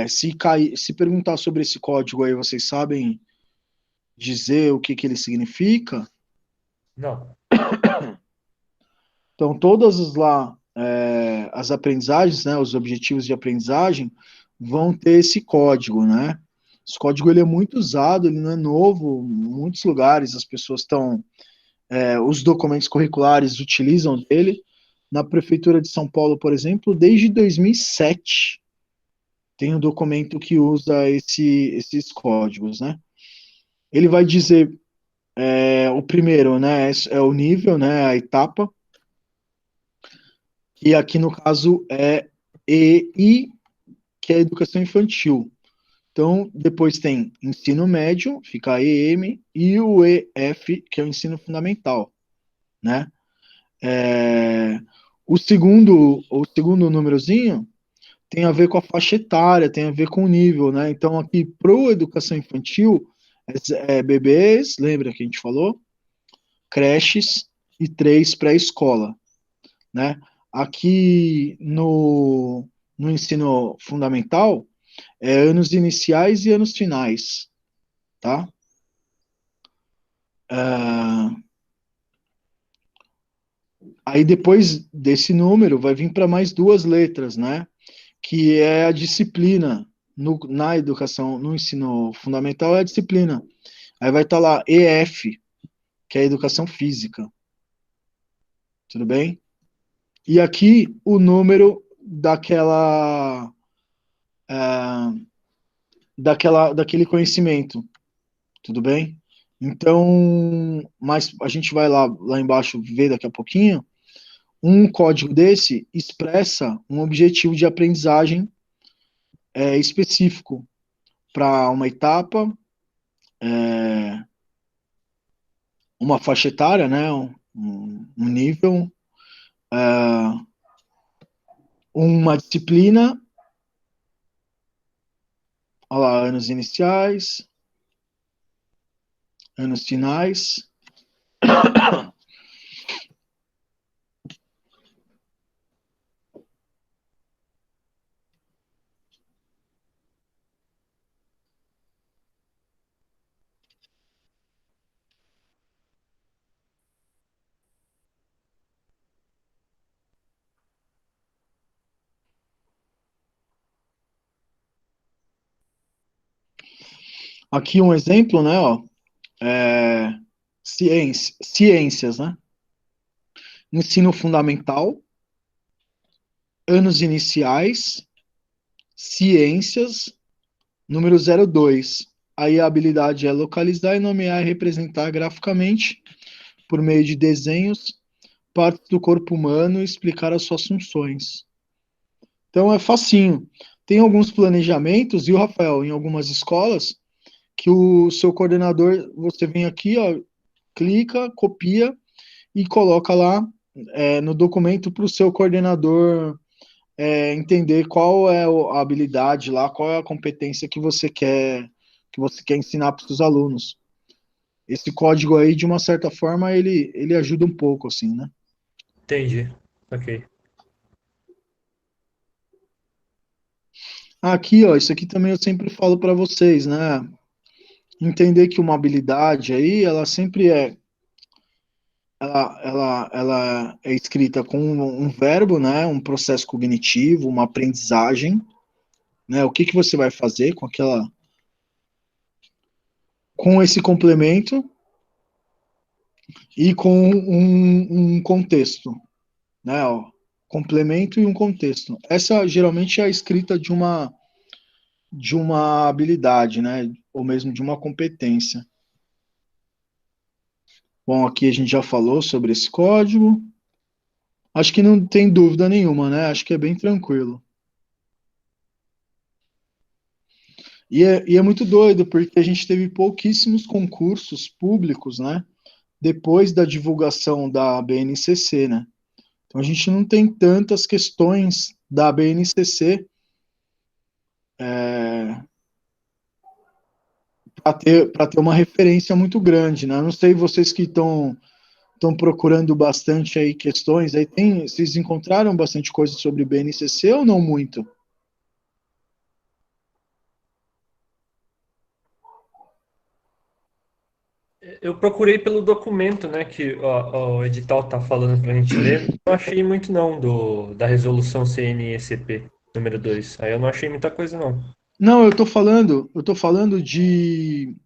se perguntar sobre esse código aí, vocês sabem dizer o que ele significa? Não. Então, as aprendizagens, né, os objetivos de aprendizagem, vão ter esse código, né? Esse código ele é muito usado, ele não é novo, em muitos lugares as pessoas os documentos curriculares utilizam dele. Na Prefeitura de São Paulo, por exemplo, desde 2007 tem um documento que usa esses códigos, né? Ele vai dizer o primeiro, né, é o nível, né, a etapa, e aqui no caso é EI, que é a educação infantil. Então, depois tem ensino médio, fica EM, e o EF, que é o ensino fundamental, né? É, o segundo númerozinho tem a ver com a faixa etária, tem a ver com o nível, né? Então, aqui, para a educação infantil, bebês, lembra que a gente falou? Creches e 3 pré-escola, né? Aqui no ensino fundamental, anos iniciais e anos finais, tá? Ah, aí depois desse número vai vir para mais duas letras, né? que é a disciplina na educação, no ensino fundamental é a disciplina. Aí vai estar lá EF, que é a educação física. Tudo bem? E aqui o número daquele conhecimento. Tudo bem? Então, mas a gente vai lá embaixo ver daqui a pouquinho. Um código desse expressa um objetivo de aprendizagem específico para uma etapa, uma faixa etária, né, um nível, uma disciplina, olha lá, anos iniciais, anos finais. Aqui um exemplo, né, ó, ciências, né? Ensino fundamental, anos iniciais, ciências, número 02. Aí a habilidade é localizar e nomear e representar graficamente, por meio de desenhos, partes do corpo humano e explicar as suas funções. Então é facinho. Tem alguns planejamentos, viu, Rafael, em algumas escolas, que o seu coordenador, você vem aqui, ó, clica, copia e coloca lá no documento para o seu coordenador entender qual é a habilidade lá, qual é a competência que você quer ensinar para os seus alunos. Esse código aí, de uma certa forma, ele ajuda um pouco, assim, né? Entendi. Ok. Aqui, ó, isso aqui também eu sempre falo para vocês, né? Entender que uma habilidade aí, ela sempre ela é escrita com um verbo, né? Um processo cognitivo, uma aprendizagem, né? O que que você vai fazer com esse complemento e com um contexto, né? Ó, complemento e um contexto. Essa geralmente é a escrita de uma habilidade, né? Ou mesmo de uma competência. Bom, aqui a gente já falou sobre esse código. Acho que não tem dúvida nenhuma, né? Acho que é bem tranquilo. E é muito doido, porque a gente teve pouquíssimos concursos públicos, né? Depois da divulgação da BNCC, né? Então a gente não tem tantas questões da BNCC para ter uma referência muito grande, né? Eu não sei vocês que estão procurando bastante aí questões, aí vocês encontraram bastante coisa sobre BNCC ou não muito? Eu procurei pelo documento, né, que o edital tá falando pra gente ler. Não achei muito não da resolução CNECP número 2. Aí eu não achei muita coisa não. Não, eu tô falando de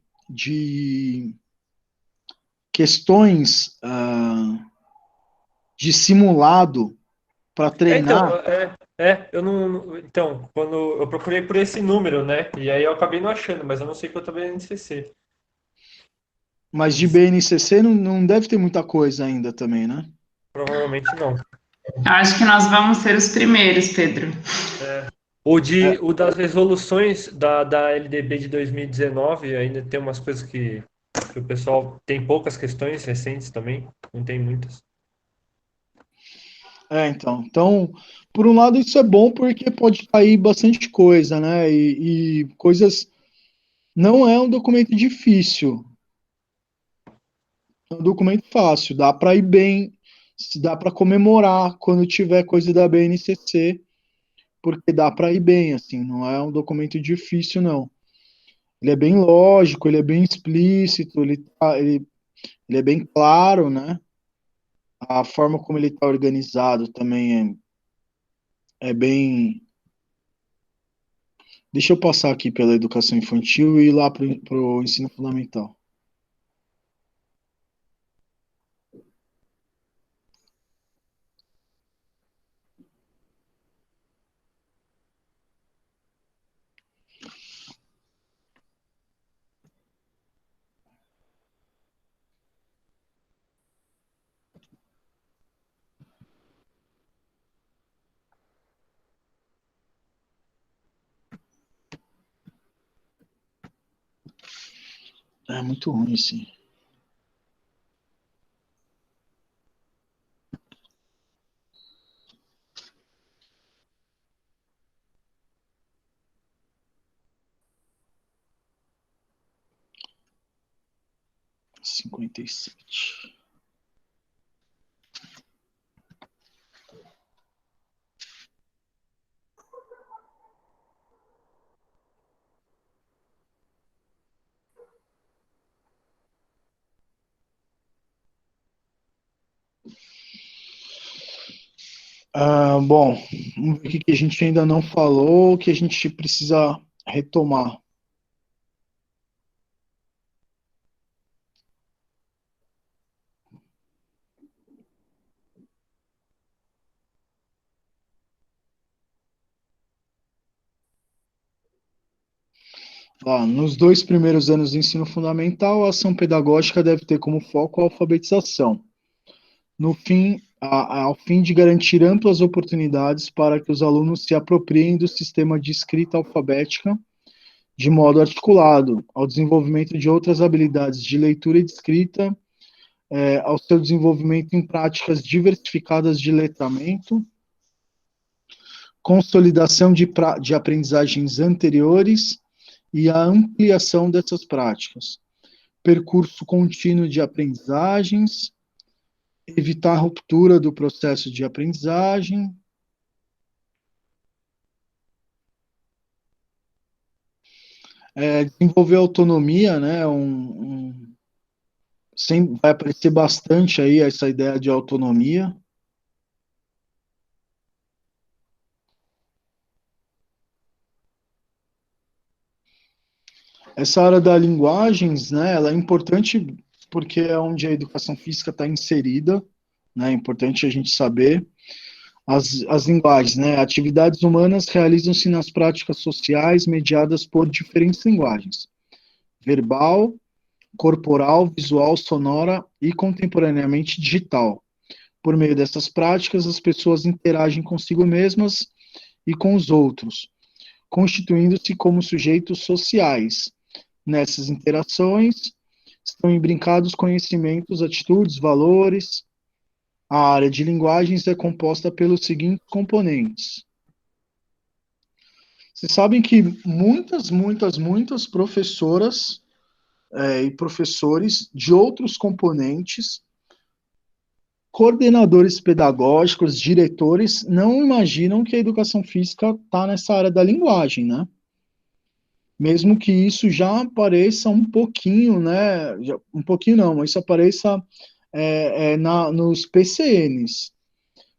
questões de simulado para Então, treinar, eu então, quando eu procurei por esse número, né, e aí eu acabei não achando, mas eu não sei quanto é BNCC. mas de BNCC não deve ter muita coisa ainda também, né? Provavelmente não. Eu acho que nós vamos ser os primeiros, Pedro. É, O das resoluções da LDB de 2019, ainda tem umas coisas que o pessoal tem poucas questões recentes também, não tem muitas. então, por um lado isso é bom porque pode cair bastante coisa, né? E coisas. Não é um documento difícil, é um documento fácil, dá para ir bem, se dá para comemorar quando tiver coisa da BNCC, porque dá para ir bem, assim, não é um documento difícil, não. Ele é bem lógico, ele é bem explícito, ele é bem claro, né? A forma como ele está organizado também é bem. Deixa eu passar aqui pela educação infantil e ir lá para o ensino fundamental. É muito ruim, sim. Cinquenta e sete. Bom, vamos ver o que a gente ainda não falou, que a gente precisa retomar. Nos 2 primeiros anos do ensino fundamental, a ação pedagógica deve ter como foco a alfabetização, no fim, ao fim de garantir amplas oportunidades para que os alunos se apropriem do sistema de escrita alfabética de modo articulado, ao desenvolvimento de outras habilidades de leitura e de escrita, ao seu desenvolvimento em práticas diversificadas de letramento, consolidação de aprendizagens anteriores e a ampliação dessas práticas, percurso contínuo de aprendizagens, evitar a ruptura do processo de aprendizagem, desenvolver autonomia, né, vai aparecer bastante aí essa ideia de autonomia. Essa área da linguagens, né, ela é importante porque é onde a educação física está inserida, né, é importante a gente saber. As linguagens, né, atividades humanas realizam-se nas práticas sociais mediadas por diferentes linguagens: verbal, corporal, visual, sonora e contemporaneamente digital. Por meio dessas práticas, as pessoas interagem consigo mesmas e com os outros, constituindo-se como sujeitos sociais. Nessas interações, estão imbricados conhecimentos, atitudes, valores. A área de linguagens é composta pelos seguintes componentes. Vocês sabem que muitas professoras e professores de outros componentes, coordenadores pedagógicos, diretores, não imaginam que a educação física está nessa área da linguagem, né? Mesmo que isso já apareça um pouquinho, né? Um pouquinho não, mas isso apareça nos PCNs.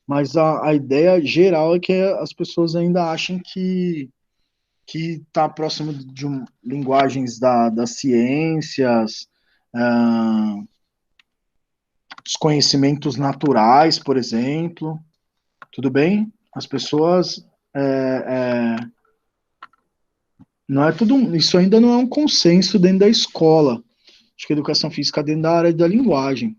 Mas a ideia geral é que as pessoas ainda acham que está próximo de linguagens das ciências, dos conhecimentos naturais, por exemplo. Tudo bem? As pessoas não é tudo, isso ainda não é um consenso dentro da escola. Acho que a educação física é dentro da área da linguagem.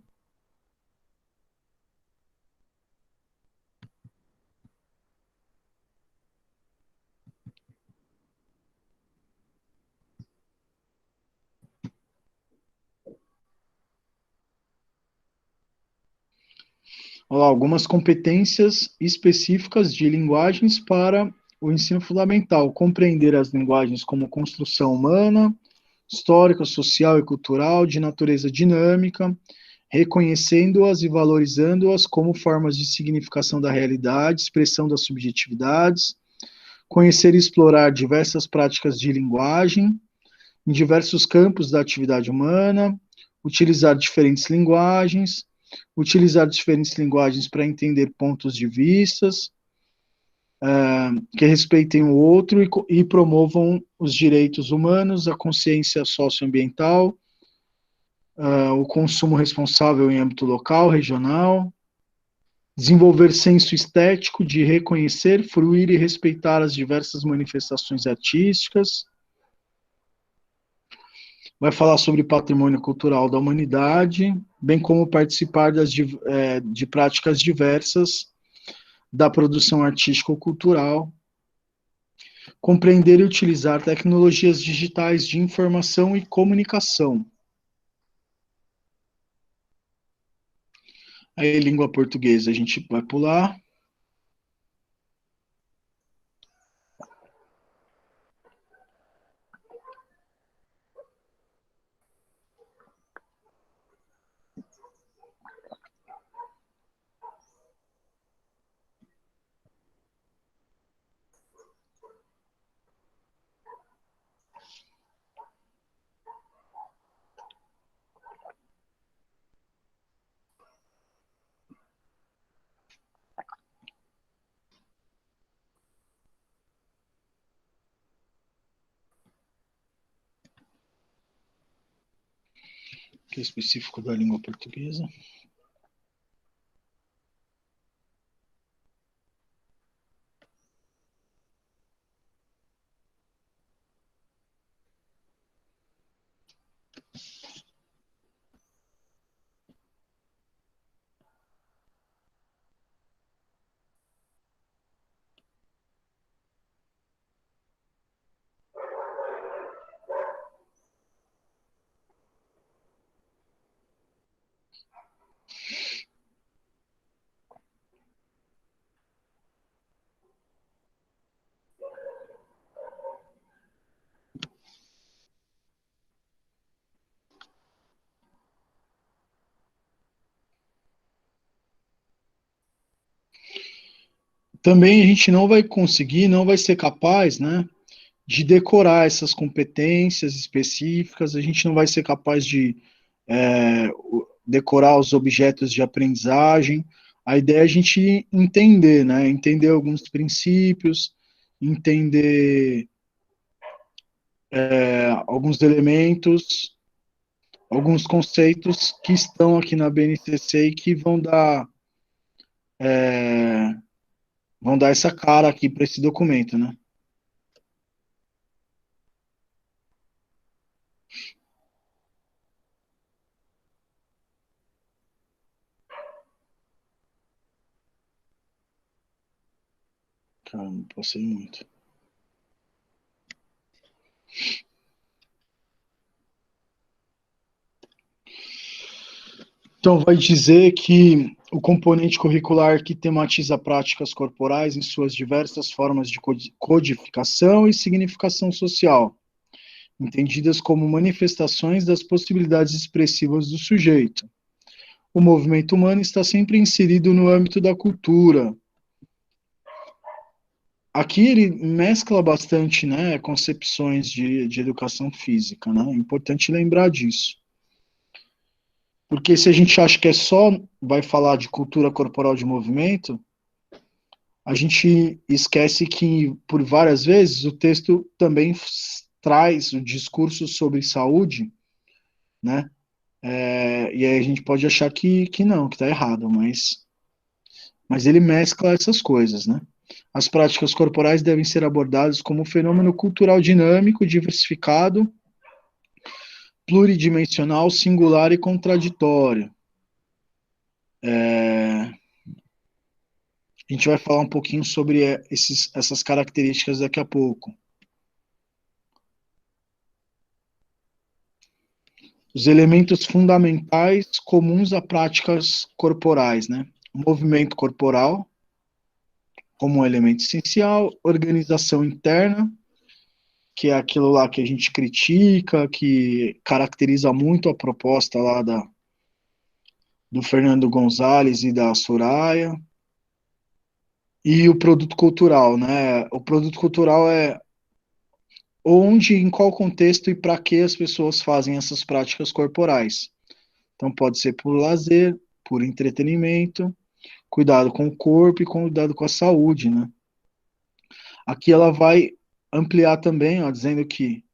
Olha lá, algumas competências específicas de linguagens para o ensino fundamental: compreender as linguagens como construção humana, histórica, social e cultural, de natureza dinâmica, reconhecendo-as e valorizando-as como formas de significação da realidade, expressão das subjetividades, conhecer e explorar diversas práticas de linguagem em diversos campos da atividade humana, utilizar diferentes linguagens para entender pontos de vistas, que respeitem o outro e promovam os direitos humanos, a consciência socioambiental, o consumo responsável em âmbito local, regional, desenvolver senso estético de reconhecer, fruir e respeitar as diversas manifestações artísticas. Vai falar sobre patrimônio cultural da humanidade, bem como participar de práticas diversas da produção artístico-cultural, compreender e utilizar tecnologias digitais de informação e comunicação. Aí, língua portuguesa, a gente vai pular. Que é específico da língua portuguesa. Também a gente não vai conseguir, não vai ser capaz, né, de decorar essas competências específicas, a gente não vai ser capaz de decorar os objetos de aprendizagem. A ideia é a gente entender, né, entender alguns princípios, entender alguns elementos, alguns conceitos que estão aqui na BNCC e que vão dar essa cara aqui para esse documento, né? Calma, passei muito. Então, vai dizer que o componente curricular que tematiza práticas corporais em suas diversas formas de codificação e significação social, entendidas como manifestações das possibilidades expressivas do sujeito. O movimento humano está sempre inserido no âmbito da cultura. Aqui ele mescla bastante, né, concepções de educação física, né? É importante lembrar disso. Porque se a gente acha que é só vai falar de cultura corporal de movimento, a gente esquece que, por várias vezes, o texto também traz o discurso sobre saúde, né? E aí a gente pode achar que não, que está errado, mas ele mescla essas coisas, né? As práticas corporais devem ser abordadas como um fenômeno cultural dinâmico, diversificado, pluridimensional, singular e contraditório. A gente vai falar um pouquinho sobre essas características daqui a pouco. Os elementos fundamentais comuns a práticas corporais, né? O movimento corporal, como um elemento essencial, organização interna, que é aquilo lá que a gente critica, que caracteriza muito a proposta lá do Fernando Gonzalez e da Soraya, e o produto cultural, né? O produto cultural é onde, em qual contexto e para que as pessoas fazem essas práticas corporais. Então pode ser por lazer, por entretenimento, cuidado com o corpo e cuidado com a saúde, né? Aqui ela vai ampliar também, ó, dizendo que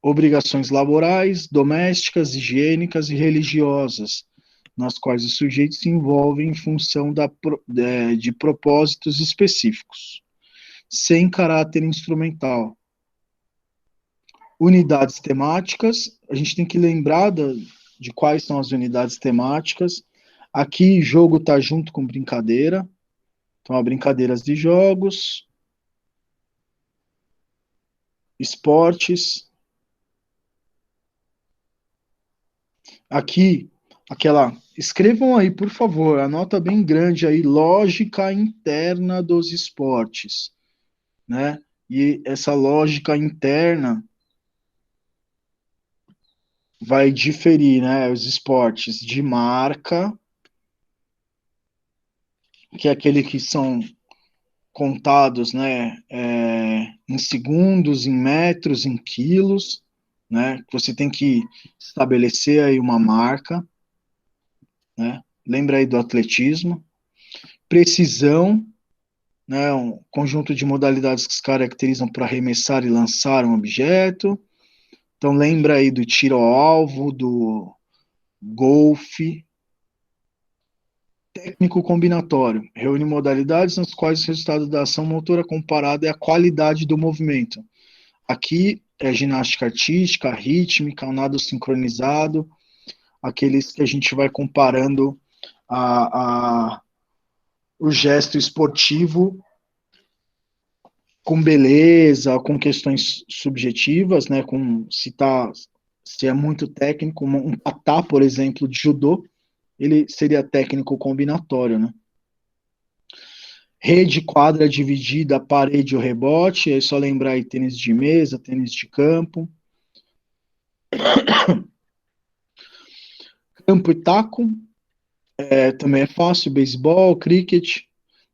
obrigações laborais, domésticas, higiênicas e religiosas, nas quais os sujeitos se envolvem em função de propósitos específicos, sem caráter instrumental. Unidades temáticas, a gente tem que lembrar de quais são as unidades temáticas. Aqui, jogo está junto com brincadeira. Então, há brincadeiras de jogos, esportes. Aqui, escrevam aí, por favor, a nota bem grande aí, lógica interna dos esportes, né? E essa lógica interna vai diferir, né? Os esportes de marca, que é aquele que são contados, né, em segundos, em metros, em quilos, né? Você tem que estabelecer aí uma marca, né? Lembra aí do atletismo. Precisão, né? Um conjunto de modalidades que se caracterizam para arremessar e lançar um objeto. Então lembra aí do tiro ao alvo, do golfe. Técnico combinatório reúne modalidades nas quais o resultado da ação motora comparada é a qualidade do movimento. Aqui é ginástica artística, rítmica, o nado sincronizado, aqueles que a gente vai comparando o gesto esportivo com beleza, com questões subjetivas, né, com se é muito técnico, um patá, por exemplo, de judô, ele seria técnico combinatório, né? Rede, quadra dividida, parede ou rebote, é só lembrar aí tênis de mesa, tênis de campo. Campo e taco, também é fácil, beisebol, cricket,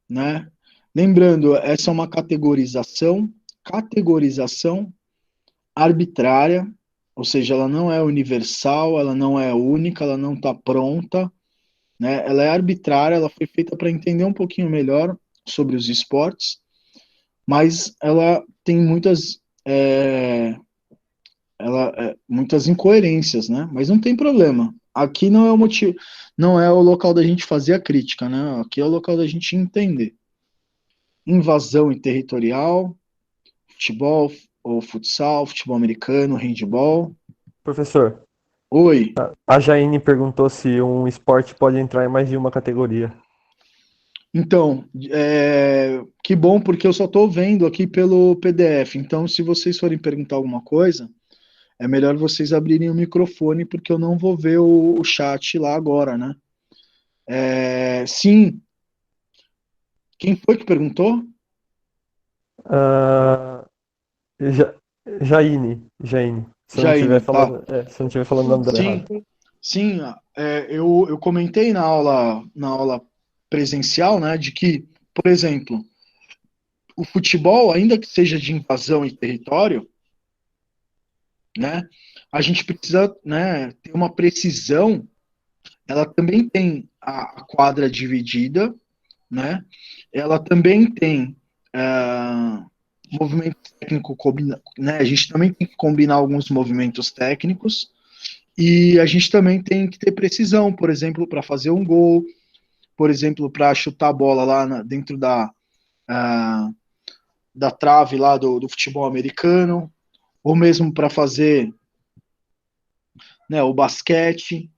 né? Lembrando, essa é uma categorização arbitrária, ou seja, ela não é universal, ela não é única, ela não está pronta, né? Ela é arbitrária, ela foi feita para entender um pouquinho melhor sobre os esportes, mas ela tem muitas muitas incoerências, né? Mas não tem problema. Aqui não é o motivo, não é o local da gente fazer a crítica, né? Aqui é o local da gente entender. Invasão territorial, futebol ou futsal, futebol americano, handball. Professor, Oi. a Jaine perguntou se um esporte pode entrar em mais de uma categoria. Então, que bom, porque eu só estou vendo aqui pelo PDF. Então, se vocês forem perguntar alguma coisa, é melhor vocês abrirem o microfone, porque eu não vou ver o chat lá agora, né? Sim. Quem foi que perguntou? Jaine. Se eu não Jaine, estiver tá. falando, se eu não estiver falando o nome dela errado. Sim, eu comentei na aula presencial, né, de que, por exemplo, o futebol, ainda que seja de invasão em território, né, a gente precisa, né, ter uma precisão. Ela também tem a quadra dividida, né, ela também tem movimento técnico, né, a gente também tem que combinar alguns movimentos técnicos, e a gente também tem que ter precisão, por exemplo, para fazer um gol, por exemplo, para chutar a bola lá dentro da trave lá do futebol americano, ou mesmo para fazer, né, o basquete.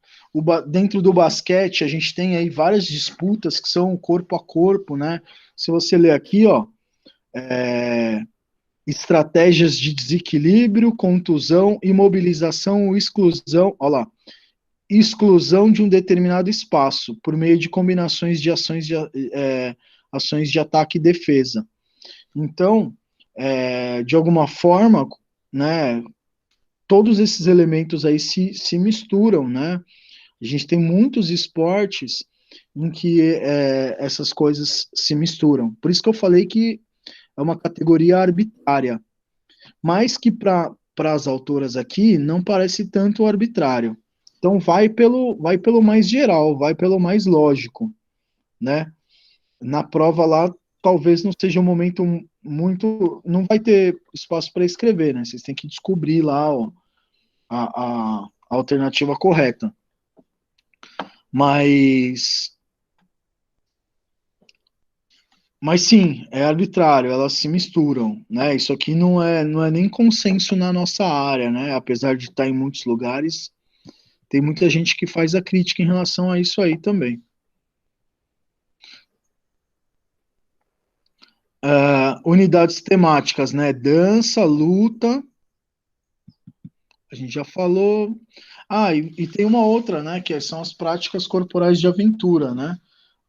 Dentro do basquete, a gente tem aí várias disputas que são corpo a corpo, né? Se você ler aqui, ó, estratégias de desequilíbrio, contusão, imobilização ou exclusão, ó lá, exclusão de um determinado espaço, por meio de combinações de ações de ataque e defesa. Então, de alguma forma, né, todos esses elementos aí se misturam, né? A gente tem muitos esportes em que essas coisas se misturam. Por isso que eu falei que é uma categoria arbitrária, mas que para as autoras aqui não parece tanto arbitrário. Então vai pelo mais geral, vai pelo mais lógico, né? Na prova lá talvez não seja um momento muito, não vai ter espaço para escrever, né? Vocês têm que descobrir lá ó, a alternativa correta. Mas sim, é arbitrário, elas se misturam, né? Isso aqui não é nem consenso na nossa área, né? Apesar de estar em muitos lugares, tem muita gente que faz a crítica em relação a isso aí também. Unidades temáticas, né? Dança, luta, a gente já falou. E tem uma outra, né? Que são as práticas corporais de aventura, né?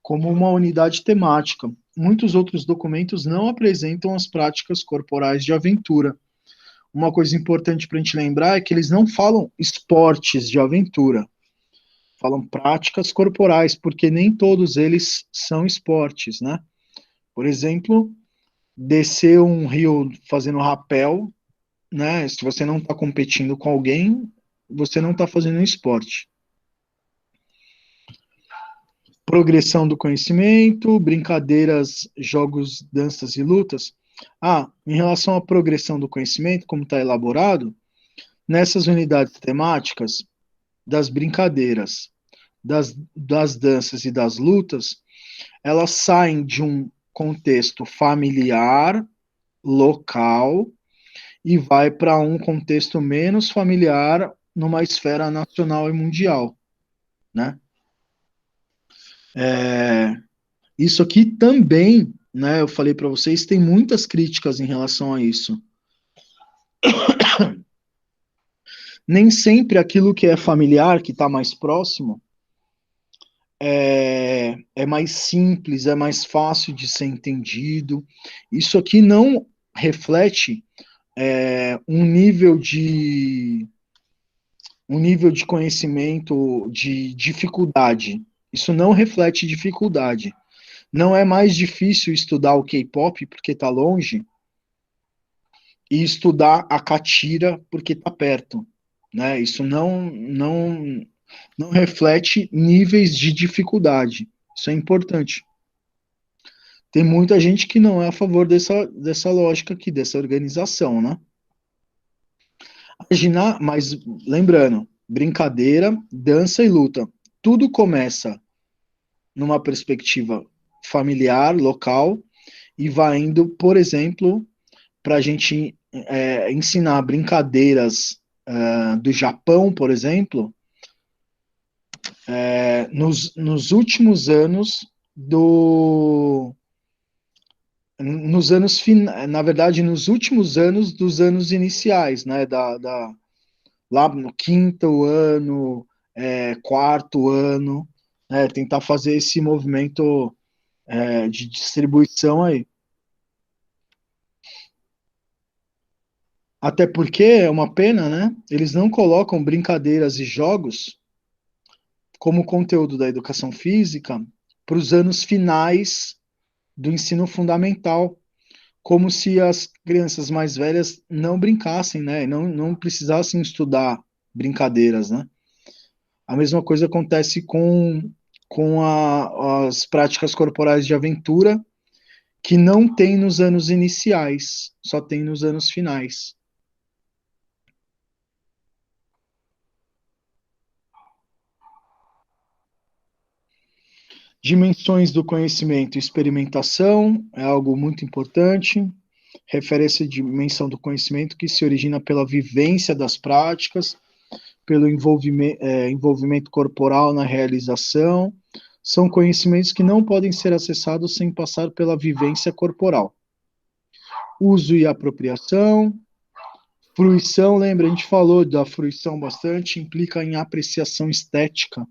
Como uma unidade temática. Muitos outros documentos não apresentam as práticas corporais de aventura. Uma coisa importante para a gente lembrar é que eles não falam esportes de aventura, falam práticas corporais, porque nem todos eles são esportes, né? Por exemplo, descer um rio fazendo rapel, né? Se você não está competindo com alguém, você não está fazendo um esporte. Progressão do conhecimento, brincadeiras, jogos, danças e lutas. Em relação à progressão do conhecimento, como está elaborado, nessas unidades temáticas, das brincadeiras, das danças e das lutas, elas saem de um contexto familiar, local, e vai para um contexto menos familiar, numa esfera nacional e mundial, né? Isso aqui também, né? Eu falei para vocês, tem muitas críticas em relação a isso. Nem sempre aquilo que é familiar, que está mais próximo, é mais simples, é mais fácil de ser entendido. Isso aqui não reflete um nível de conhecimento de dificuldade. Isso não reflete dificuldade. Não é mais difícil estudar o K-pop porque está longe e estudar a catira porque está perto, né? Isso não reflete níveis de dificuldade. Isso é importante. Tem muita gente que não é a favor dessa lógica aqui, dessa organização, né? Imaginar, mas lembrando, brincadeira, dança e luta. Tudo começa numa perspectiva familiar, local, e vai indo, por exemplo, para a gente ensinar brincadeiras do Japão, por exemplo, nos últimos anos na verdade, nos últimos anos dos anos iniciais, né, lá no quinto ano, quarto ano, tentar fazer esse movimento de distribuição aí. Até porque é uma pena, né? Eles não colocam brincadeiras e jogos como conteúdo da educação física para os anos finais do ensino fundamental, como se as crianças mais velhas não brincassem, né? Não precisassem estudar brincadeiras, né? A mesma coisa acontece com as práticas corporais de aventura, que não tem nos anos iniciais, só tem nos anos finais. Dimensões do conhecimento e experimentação é algo muito importante. Refere-se à dimensão do conhecimento que se origina pela vivência das práticas, pelo envolvimento corporal na realização. São conhecimentos que não podem ser acessados sem passar pela vivência corporal. Uso e apropriação. Fruição, lembra, a gente falou da fruição bastante, implica em apreciação estética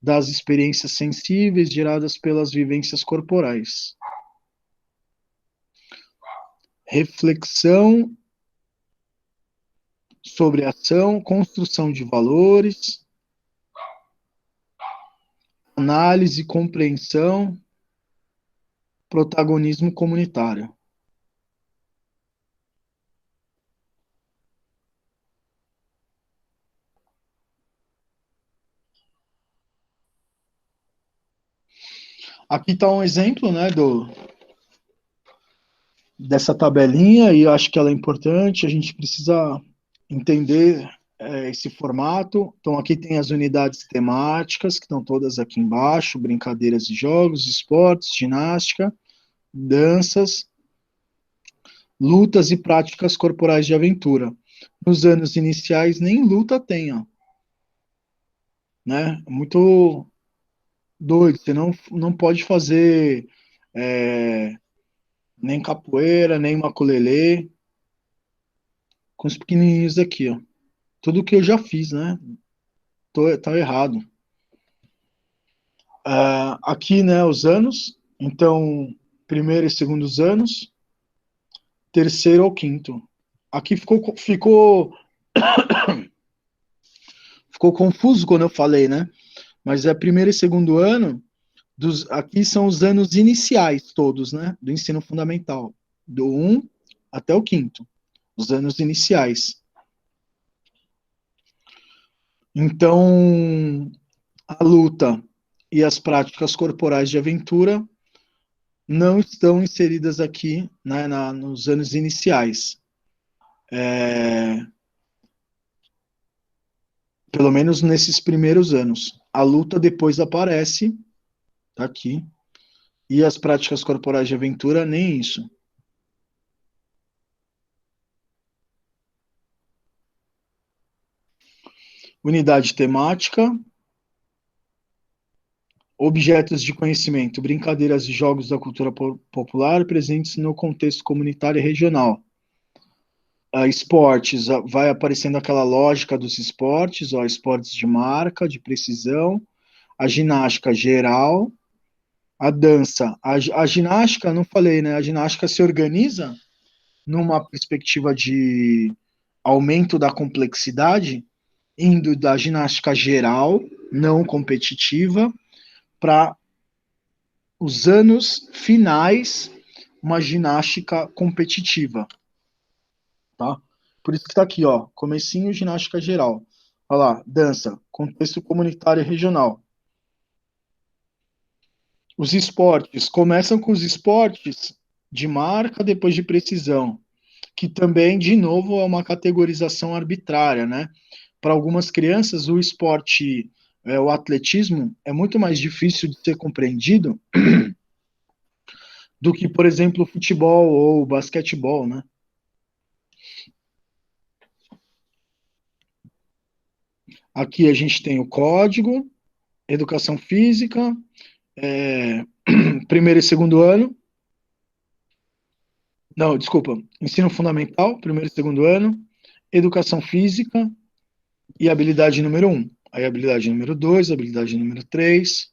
das experiências sensíveis geradas pelas vivências corporais. Reflexão sobre ação, construção de valores, análise, compreensão, protagonismo comunitário. Aqui está um exemplo, né, dessa tabelinha, e eu acho que ela é importante, a gente precisa entender esse formato. Então, aqui tem as unidades temáticas, que estão todas aqui embaixo, brincadeiras e jogos, esportes, ginástica, danças, lutas e práticas corporais de aventura. Nos anos iniciais, nem luta tem, ó. Né? Muito doido, você não pode fazer nem capoeira, nem maculelê, com os pequenininhos aqui, ó. Tudo que eu já fiz, né? Tá errado. Aqui, né, os anos. Então, primeiro e segundos anos, terceiro ao quinto. Aqui ficou confuso quando eu falei, né? Mas é primeiro e segundo ano, aqui são os anos iniciais todos, né? Do ensino fundamental. Do 1 até o quinto. Os anos iniciais. Então, a luta e as práticas corporais de aventura não estão inseridas aqui, né, nos anos iniciais. Pelo menos nesses primeiros anos. A luta depois aparece, tá aqui, e as práticas corporais de aventura, nem isso. Unidade temática, objetos de conhecimento, brincadeiras e jogos da cultura popular presentes no contexto comunitário e regional. Esportes, vai aparecendo aquela lógica dos esportes, ó, esportes de marca, de precisão, a ginástica geral, a dança. A ginástica, não falei, né? A ginástica se organiza numa perspectiva de aumento da complexidade, indo da ginástica geral, não competitiva, para os anos finais, uma ginástica competitiva. Tá? Por isso que está aqui, ó, comecinho, ginástica geral. Olha lá, dança, contexto comunitário e regional. Os esportes, começam com os esportes de marca, depois de precisão, que também, de novo, é uma categorização arbitrária, né? Para algumas crianças, o esporte, o atletismo, é muito mais difícil de ser compreendido do que, por exemplo, o futebol ou o basquetebol, né? Aqui a gente tem o código, educação física, primeiro e segundo ano. Não, desculpa, ensino fundamental, primeiro e segundo ano, educação física e habilidade número 1. Aí habilidade número 2, habilidade número 3.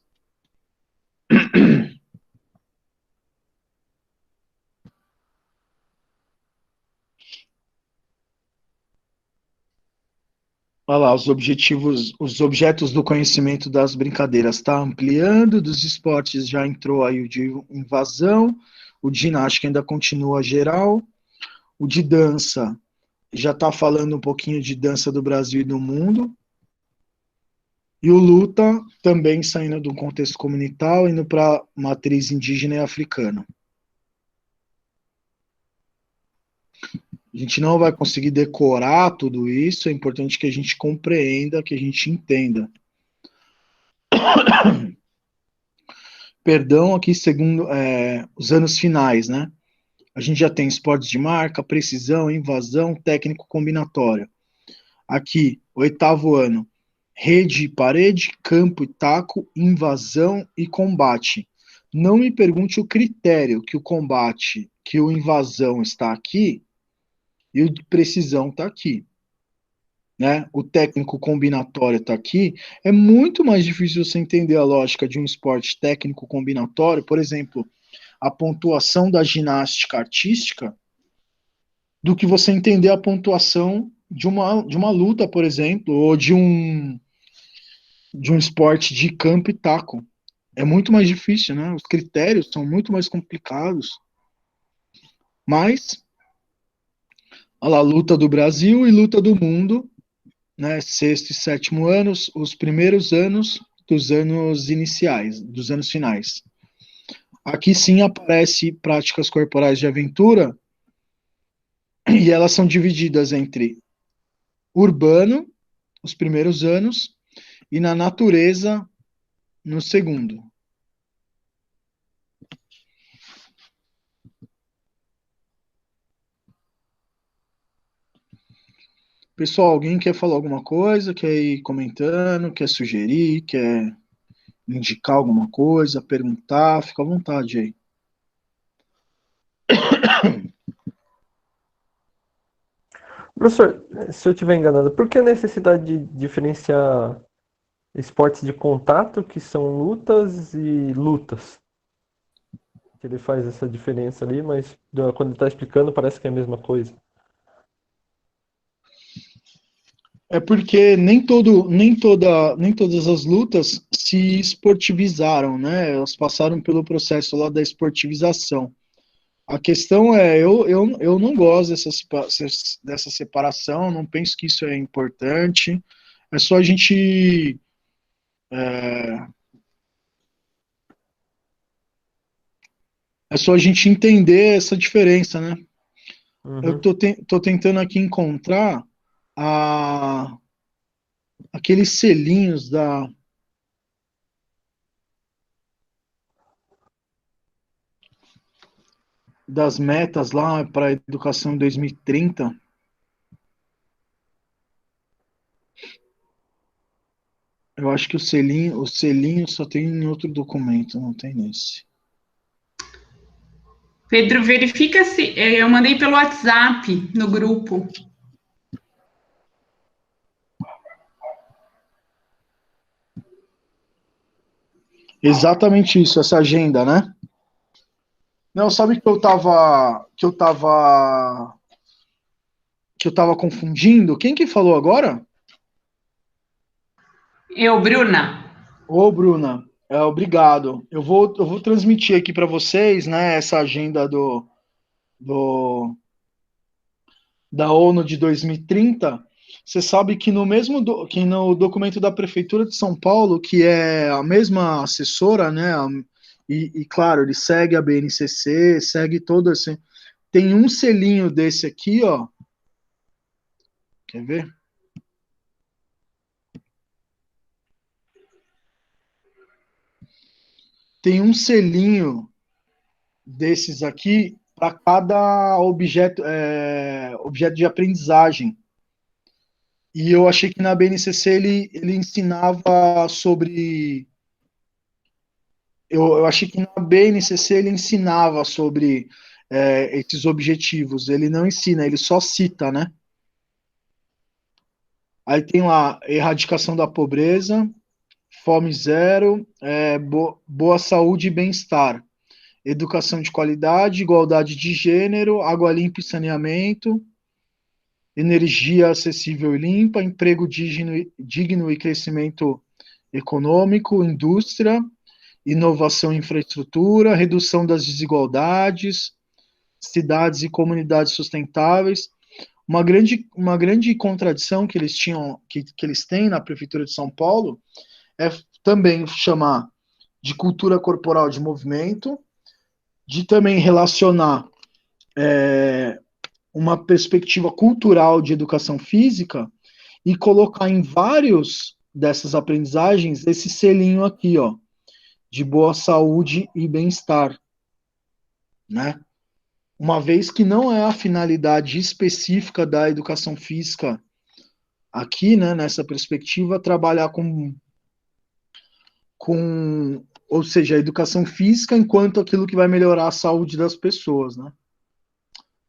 Olha lá, os objetivos, os objetos do conhecimento das brincadeiras está ampliando, dos esportes já entrou aí o de invasão, o de ginástica ainda continua geral, o de dança já está falando um pouquinho de dança do Brasil e do mundo, e o luta também saindo do contexto comunitário, indo para matriz indígena e africana. A gente não vai conseguir decorar tudo isso, é importante que a gente compreenda, que a gente entenda. Perdão, aqui segundo os anos finais, né? A gente já tem esportes de marca, precisão, invasão, técnico combinatório. Aqui, oitavo ano, rede e parede, campo e taco, invasão e combate. Não me pergunte o critério que o combate, que o invasão está aqui e o de precisão está aqui. Né? O técnico combinatório está aqui. É muito mais difícil você entender a lógica de um esporte técnico combinatório, por exemplo, a pontuação da ginástica artística, do que você entender a pontuação de uma luta, por exemplo, ou de um esporte de campo e taco. É muito mais difícil, né? Os critérios são muito mais complicados. Mas, olha lá, luta do Brasil e luta do mundo, né? Sexto e sétimo anos, os primeiros anos dos anos iniciais, dos anos finais. Aqui sim aparece práticas corporais de aventura, e elas são divididas entre urbano, os primeiros anos, e na natureza, no segundo. Pessoal, alguém quer falar alguma coisa? Quer ir comentando? Quer sugerir? Quer indicar alguma coisa? Perguntar? Fica à vontade aí. Professor, se eu estiver enganado, por que a necessidade de diferenciar esportes de contato, que são lutas, e lutas? Que ele faz essa diferença ali, mas quando ele está explicando parece que é a mesma coisa. É porque nem todas as lutas se esportivizaram, né? Elas passaram pelo processo lá da esportivização. A questão é, eu não gosto dessa separação, não penso que isso é importante. É só a gente é só a gente entender essa diferença, né? Eu Uhum. tô tentando aqui encontrar a, aqueles selinhos das metas lá para a educação 2030. Eu acho que o selinho só tem em outro documento, não tem nesse. Pedro, verifica se eu mandei pelo WhatsApp no grupo. Exatamente isso, essa agenda, né? Não, sabe que eu tava confundindo? Quem que falou agora? Eu, Bruna. Ô, Bruna, obrigado. Eu vou transmitir aqui para vocês, né, essa agenda do, da ONU de 2030. Você sabe que que no documento da Prefeitura de São Paulo, que é a mesma assessora, né, claro, ele segue a BNCC, segue todo esse. Tem um selinho desse aqui, ó. Quer ver? Tem um selinho desses aqui para cada objeto de aprendizagem. E eu achei que na BNCC ele ensinava sobre. Eu achei que na BNCC ele ensinava sobre esses objetivos. Ele não ensina, ele só cita, né? Aí tem lá erradicação da pobreza, fome zero, boa saúde e bem-estar, educação de qualidade, igualdade de gênero, água limpa e saneamento, energia acessível e limpa, emprego digno e crescimento econômico, indústria, inovação e infraestrutura, redução das desigualdades, cidades e comunidades sustentáveis. Uma grande contradição que eles tinham, que eles têm na Prefeitura de São Paulo, é também chamar de cultura corporal de movimento, de também relacionar uma perspectiva cultural de educação física e colocar em vários dessas aprendizagens esse selinho aqui, ó, de boa saúde e bem-estar, né? Uma vez que não é a finalidade específica da educação física aqui, né, nessa perspectiva, trabalhar ou seja, a educação física enquanto aquilo que vai melhorar a saúde das pessoas, né?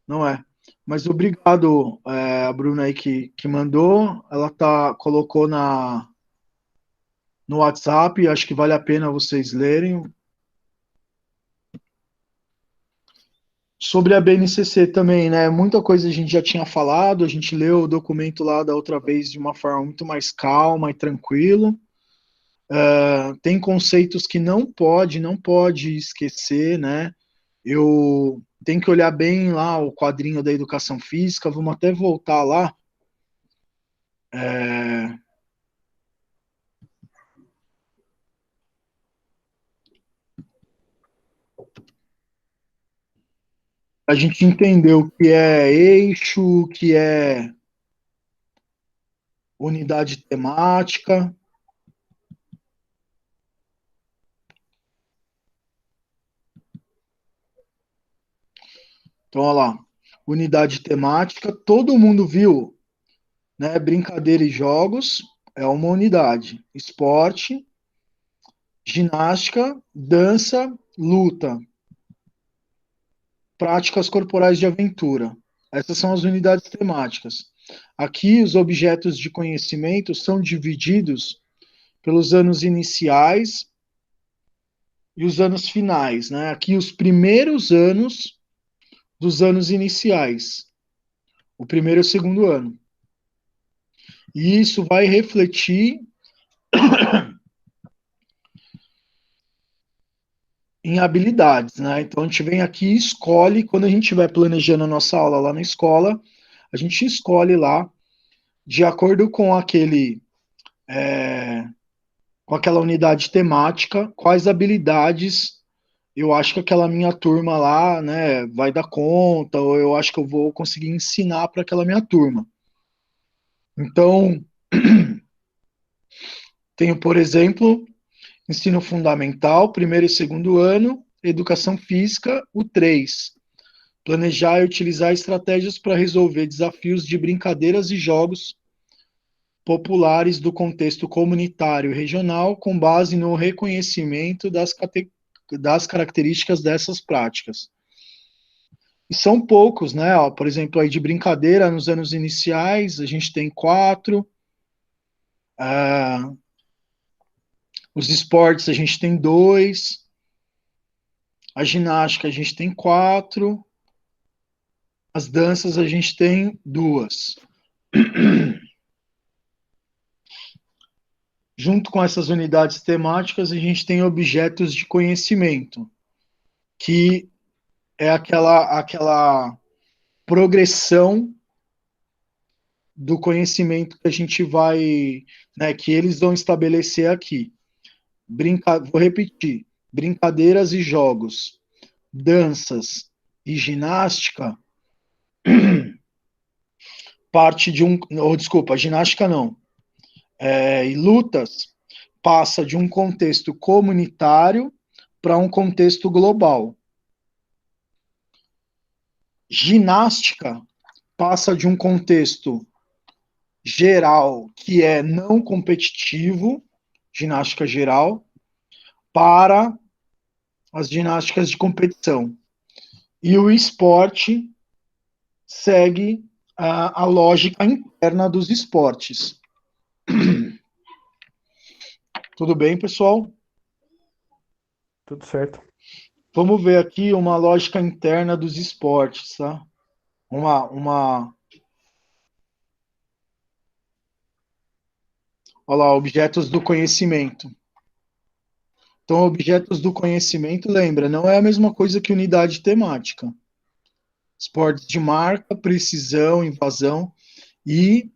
Não é. Mas obrigado, a Bruna aí que mandou. Ela colocou no WhatsApp, acho que vale a pena vocês lerem. Sobre a BNCC também, né? Muita coisa a gente já tinha falado, a gente leu o documento lá da outra vez de uma forma muito mais calma e tranquila. Tem conceitos que não pode esquecer, né? Eu tenho que olhar bem lá o quadrinho da educação física, vamos até voltar lá. É, A gente entendeu o que é eixo, o que é unidade temática. Então, olha lá, unidade temática, todo mundo viu, né? Brincadeira e jogos é uma unidade. Esporte, ginástica, dança, luta, práticas corporais de aventura. Essas são as unidades temáticas. Aqui, os objetos de conhecimento são divididos pelos anos iniciais e os anos finais, né? Aqui, os primeiros anos dos anos iniciais, o primeiro e o segundo ano. E isso vai refletir em habilidades, né? Então a gente vem aqui e escolhe, quando a gente estiver planejando a nossa aula lá na escola, a gente escolhe lá, de acordo com com aquela unidade temática, quais habilidades eu acho que aquela minha turma lá, né, vai dar conta, ou eu acho que eu vou conseguir ensinar para aquela minha turma. Então, tenho, por exemplo, ensino fundamental, primeiro e segundo ano, educação física, o 3. Planejar e utilizar estratégias para resolver desafios de brincadeiras e jogos populares do contexto comunitário e regional, com base no reconhecimento das características dessas práticas. E são poucos, né? Ó, por exemplo, aí de brincadeira, nos anos iniciais, a gente tem 4. Os esportes, a gente tem 2. A ginástica, a gente tem 4. As danças, a gente tem 2. Junto com essas unidades temáticas, a gente tem objetos de conhecimento, que é aquela progressão do conhecimento que a gente vai, né, que eles vão estabelecer aqui. Vou repetir: brincadeiras e jogos, danças e ginástica, parte de um, ou desculpa, ginástica não, e lutas passa de um contexto comunitário para um contexto global. Ginástica passa de um contexto geral, que é não competitivo, ginástica geral, para as ginásticas de competição. E o esporte segue a lógica interna dos esportes. Tudo bem, pessoal? Tudo certo. Vamos ver aqui uma lógica interna dos esportes, tá? Olha lá, objetos do conhecimento. Então, objetos do conhecimento, lembra, não é a mesma coisa que unidade temática. Esportes de marca, precisão, invasão, e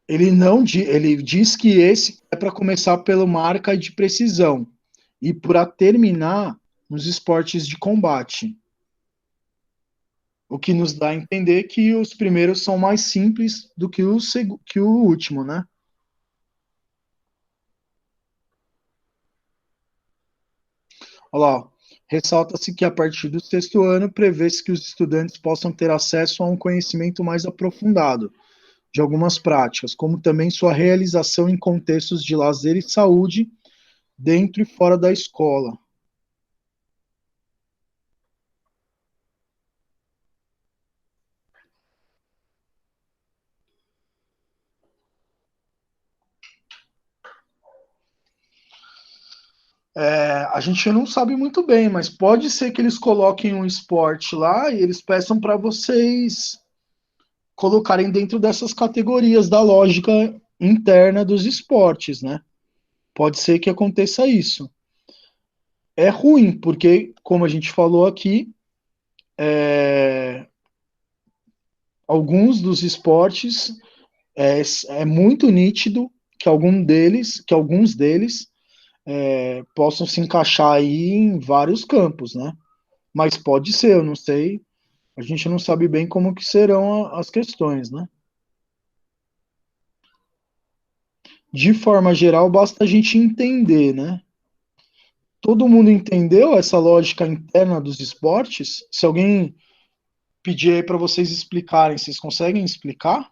ele diz que esse é para começar pelo marca de precisão e para terminar nos esportes de combate. O que nos dá a entender que os primeiros são mais simples do que o último, né? Olha lá, ressalta-se que a partir do 6º ano prevê-se que os estudantes possam ter acesso a um conhecimento mais aprofundado de algumas práticas, como também sua realização em contextos de lazer e saúde dentro e fora da escola. A gente não sabe muito bem, mas pode ser que eles coloquem um esporte lá e eles peçam para vocês colocarem dentro dessas categorias da lógica interna dos esportes, né? Pode ser que aconteça isso. É ruim, porque, como a gente falou aqui, alguns dos esportes é muito nítido que alguns deles possam se encaixar aí em vários campos, né? Mas pode ser, eu não sei. A gente não sabe bem como que serão as questões, né? De forma geral, basta a gente entender, né? Todo mundo entendeu essa lógica interna dos esportes? Se alguém pedir aí para vocês explicarem, vocês conseguem explicar?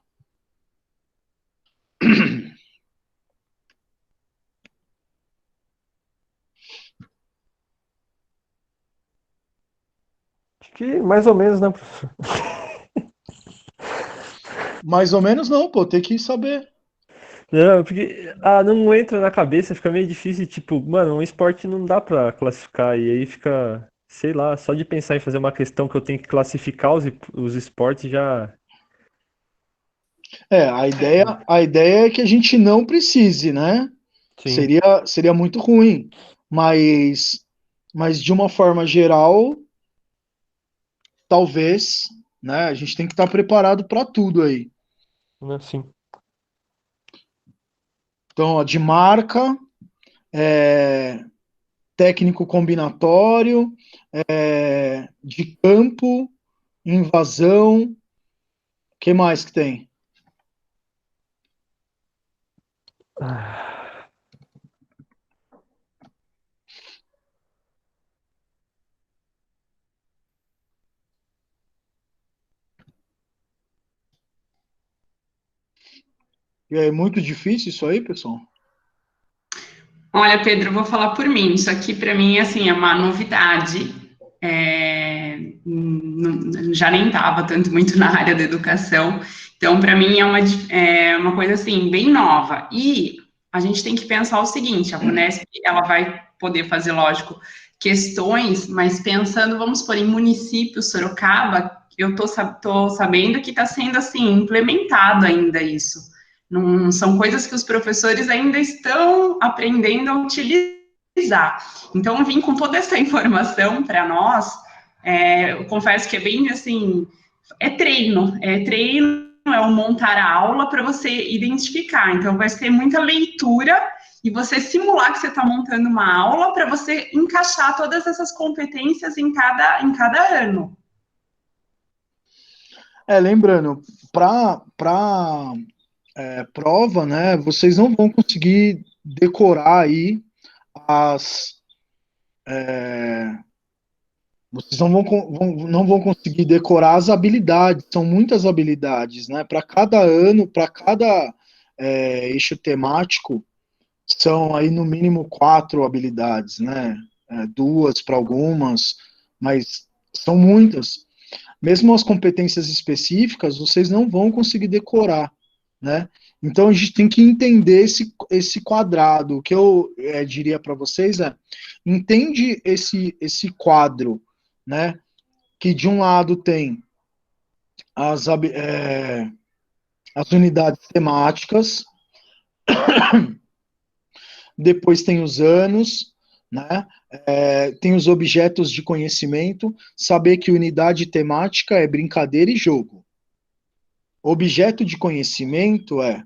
Acho que mais ou menos, né, professor? Mais ou menos não, pô, tem que saber. Não, porque não entra na cabeça, fica meio difícil, tipo, mano, um esporte não dá pra classificar, e aí fica, sei lá, só de pensar em fazer uma questão que eu tenho que classificar os esportes já. A ideia é que a gente não precise, né? Sim, Seria muito ruim, mas de uma forma geral, talvez, né? A gente tem que estar preparado para tudo aí. né, sim. Então, ó, de marca, é, técnico combinatório, de campo, invasão, o que mais que tem? Ah, É muito difícil isso aí, pessoal? Olha, Pedro, eu vou falar por mim. Isso aqui, para mim, assim, é uma novidade. Já nem estava tanto muito na área da educação. Então, para mim, é uma coisa, assim, bem nova. E a gente tem que pensar o seguinte, a Vunesp, ela vai poder fazer, lógico, questões, mas pensando, vamos por em município, Sorocaba, eu tô sabendo que está sendo, assim, implementado ainda isso. Não, são coisas que os professores ainda estão aprendendo a utilizar. Então, vim com toda essa informação para nós. Eu confesso que é bem assim: é o montar a aula para você identificar. Então, vai ser muita leitura e você simular que você está montando uma aula para você encaixar todas essas competências em cada ano. Lembrando, para prova, né, vocês não vão conseguir decorar aí as. é, vocês não vão conseguir decorar as habilidades, são muitas habilidades, né? Para cada ano, para cada eixo temático, são aí no mínimo 4 habilidades, né? Duas para algumas, mas são muitas. Mesmo as competências específicas, vocês não vão conseguir decorar, né? Então a gente tem que entender esse quadrado. O que eu diria para vocês entende esse quadro, né? Que de um lado tem as, as unidades temáticas, depois tem os anos, né? Tem os objetos de conhecimento, saber que unidade temática é brincadeira e jogo. Objeto de conhecimento é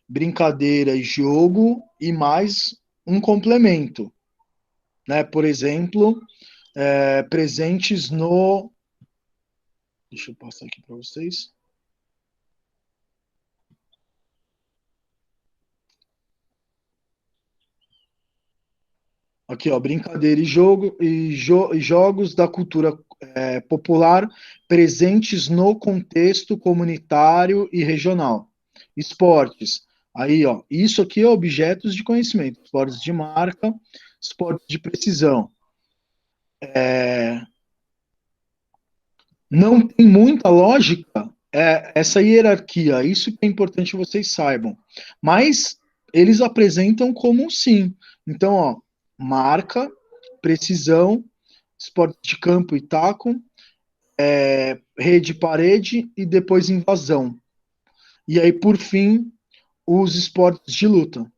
brincadeira e jogo e mais um complemento, né? Por exemplo, presentes no. Deixa eu passar aqui para vocês. Aqui, ó, brincadeira e jogo e jogos da cultura popular presentes no contexto comunitário e regional. Esportes. Aí, ó, isso aqui é objetos de conhecimento. Esportes de marca, esportes de precisão. Não tem muita lógica essa hierarquia. Isso que é importante vocês saibam. Mas eles apresentam como sim. Então, ó, marca, precisão, esporte de campo e taco, rede parede e depois invasão. E aí, por fim, os esportes de luta.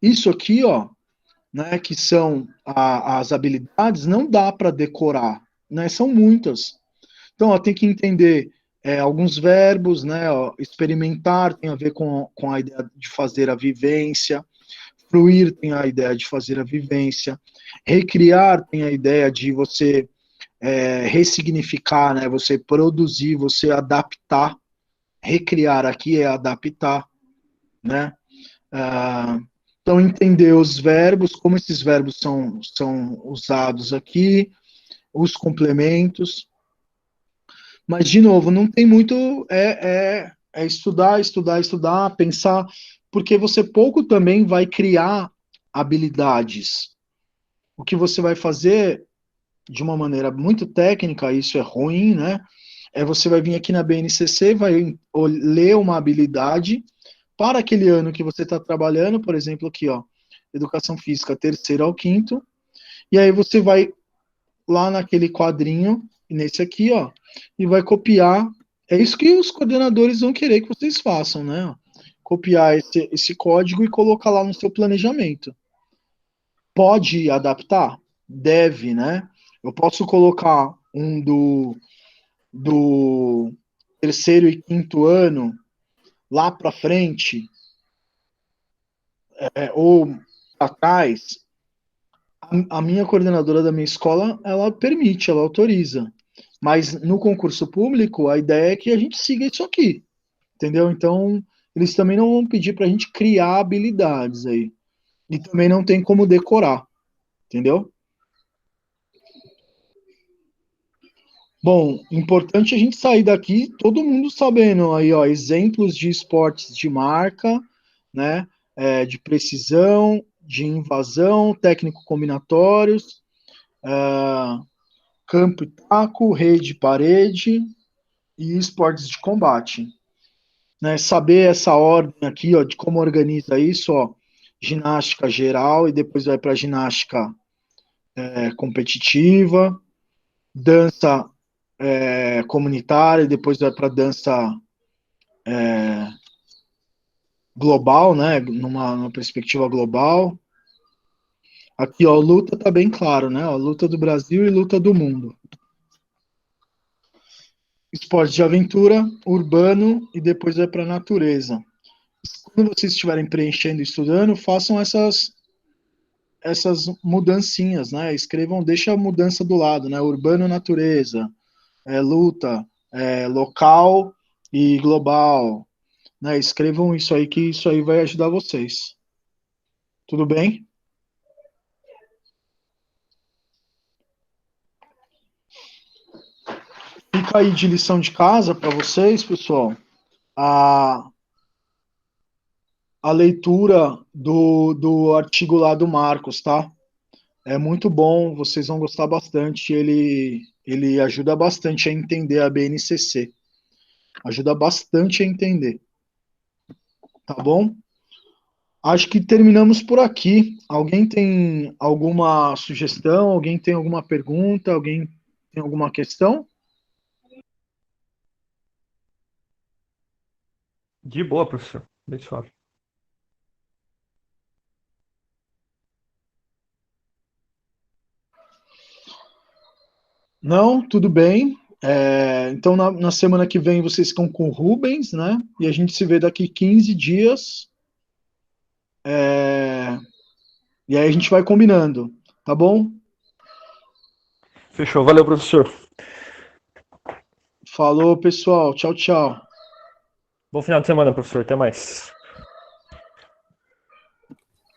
Isso aqui, ó, né, que são as habilidades, não dá para decorar, né? São muitas. Então, ó, tem que entender alguns verbos, né? Ó, experimentar tem a ver com a ideia de fazer a vivência. fruir tem a ideia de fazer a vivência, recriar tem a ideia de você ressignificar, né? Você produzir, você adaptar. Recriar aqui é adaptar, né? Então, entender os verbos, como esses verbos são usados aqui, os complementos. Mas, de novo, não tem muito. É estudar, estudar, estudar, pensar, porque você pouco também vai criar habilidades. O que você vai fazer de uma maneira muito técnica, isso é ruim, né? Você vai vir aqui na BNCC, vai ler uma habilidade para aquele ano que você está trabalhando, por exemplo, aqui, ó, Educação Física, terceiro ao quinto, e aí você vai lá naquele quadrinho, nesse aqui, ó, e vai copiar. É isso que os coordenadores vão querer que vocês façam, né? Copiar esse código e colocar lá no seu planejamento. Pode adaptar? Deve, né? Eu posso colocar um do terceiro e quinto ano lá para frente, ou para trás. A minha coordenadora da minha escola, ela permite, ela autoriza. Mas no concurso público, a ideia é que a gente siga isso aqui, entendeu? Então, eles também não vão pedir para a gente criar habilidades aí. E também não tem como decorar, entendeu? Bom, importante a gente sair daqui, todo mundo sabendo aí, ó, exemplos de esportes de marca, né, de precisão, de invasão, técnico combinatórios, campo e taco, rede e parede e esportes de combate. Né, saber essa ordem aqui, ó, de como organiza isso, ó, ginástica geral e depois vai para ginástica competitiva, dança comunitária e depois vai para dança global, né, numa perspectiva global. Aqui, ó, luta tá bem claro, né, ó, luta do Brasil e luta do mundo. Esporte de aventura, urbano e depois vai para a natureza. Quando vocês estiverem preenchendo e estudando, façam essas mudancinhas, né? Escrevam, deixa a mudança do lado, né? Urbano, natureza, luta, local e global, né? Escrevam isso aí, que isso aí vai ajudar vocês. Tudo bem? Fica aí de lição de casa para vocês, pessoal. A leitura do artigo lá do Marcos, tá? É muito bom, vocês vão gostar bastante. Ele ajuda bastante a entender a BNCC. Ajuda bastante a entender. Tá bom? Acho que terminamos por aqui. Alguém tem alguma sugestão? Alguém tem alguma pergunta? Alguém tem alguma questão? De boa, professor. Bem suave. Não, tudo bem. Então, na semana que vem, vocês ficam com o Rubens, né? E a gente se vê daqui 15 dias. E aí a gente vai combinando, tá bom? Fechou. Valeu, professor. Falou, pessoal. Tchau, tchau. Bom final de semana, professor. Até mais.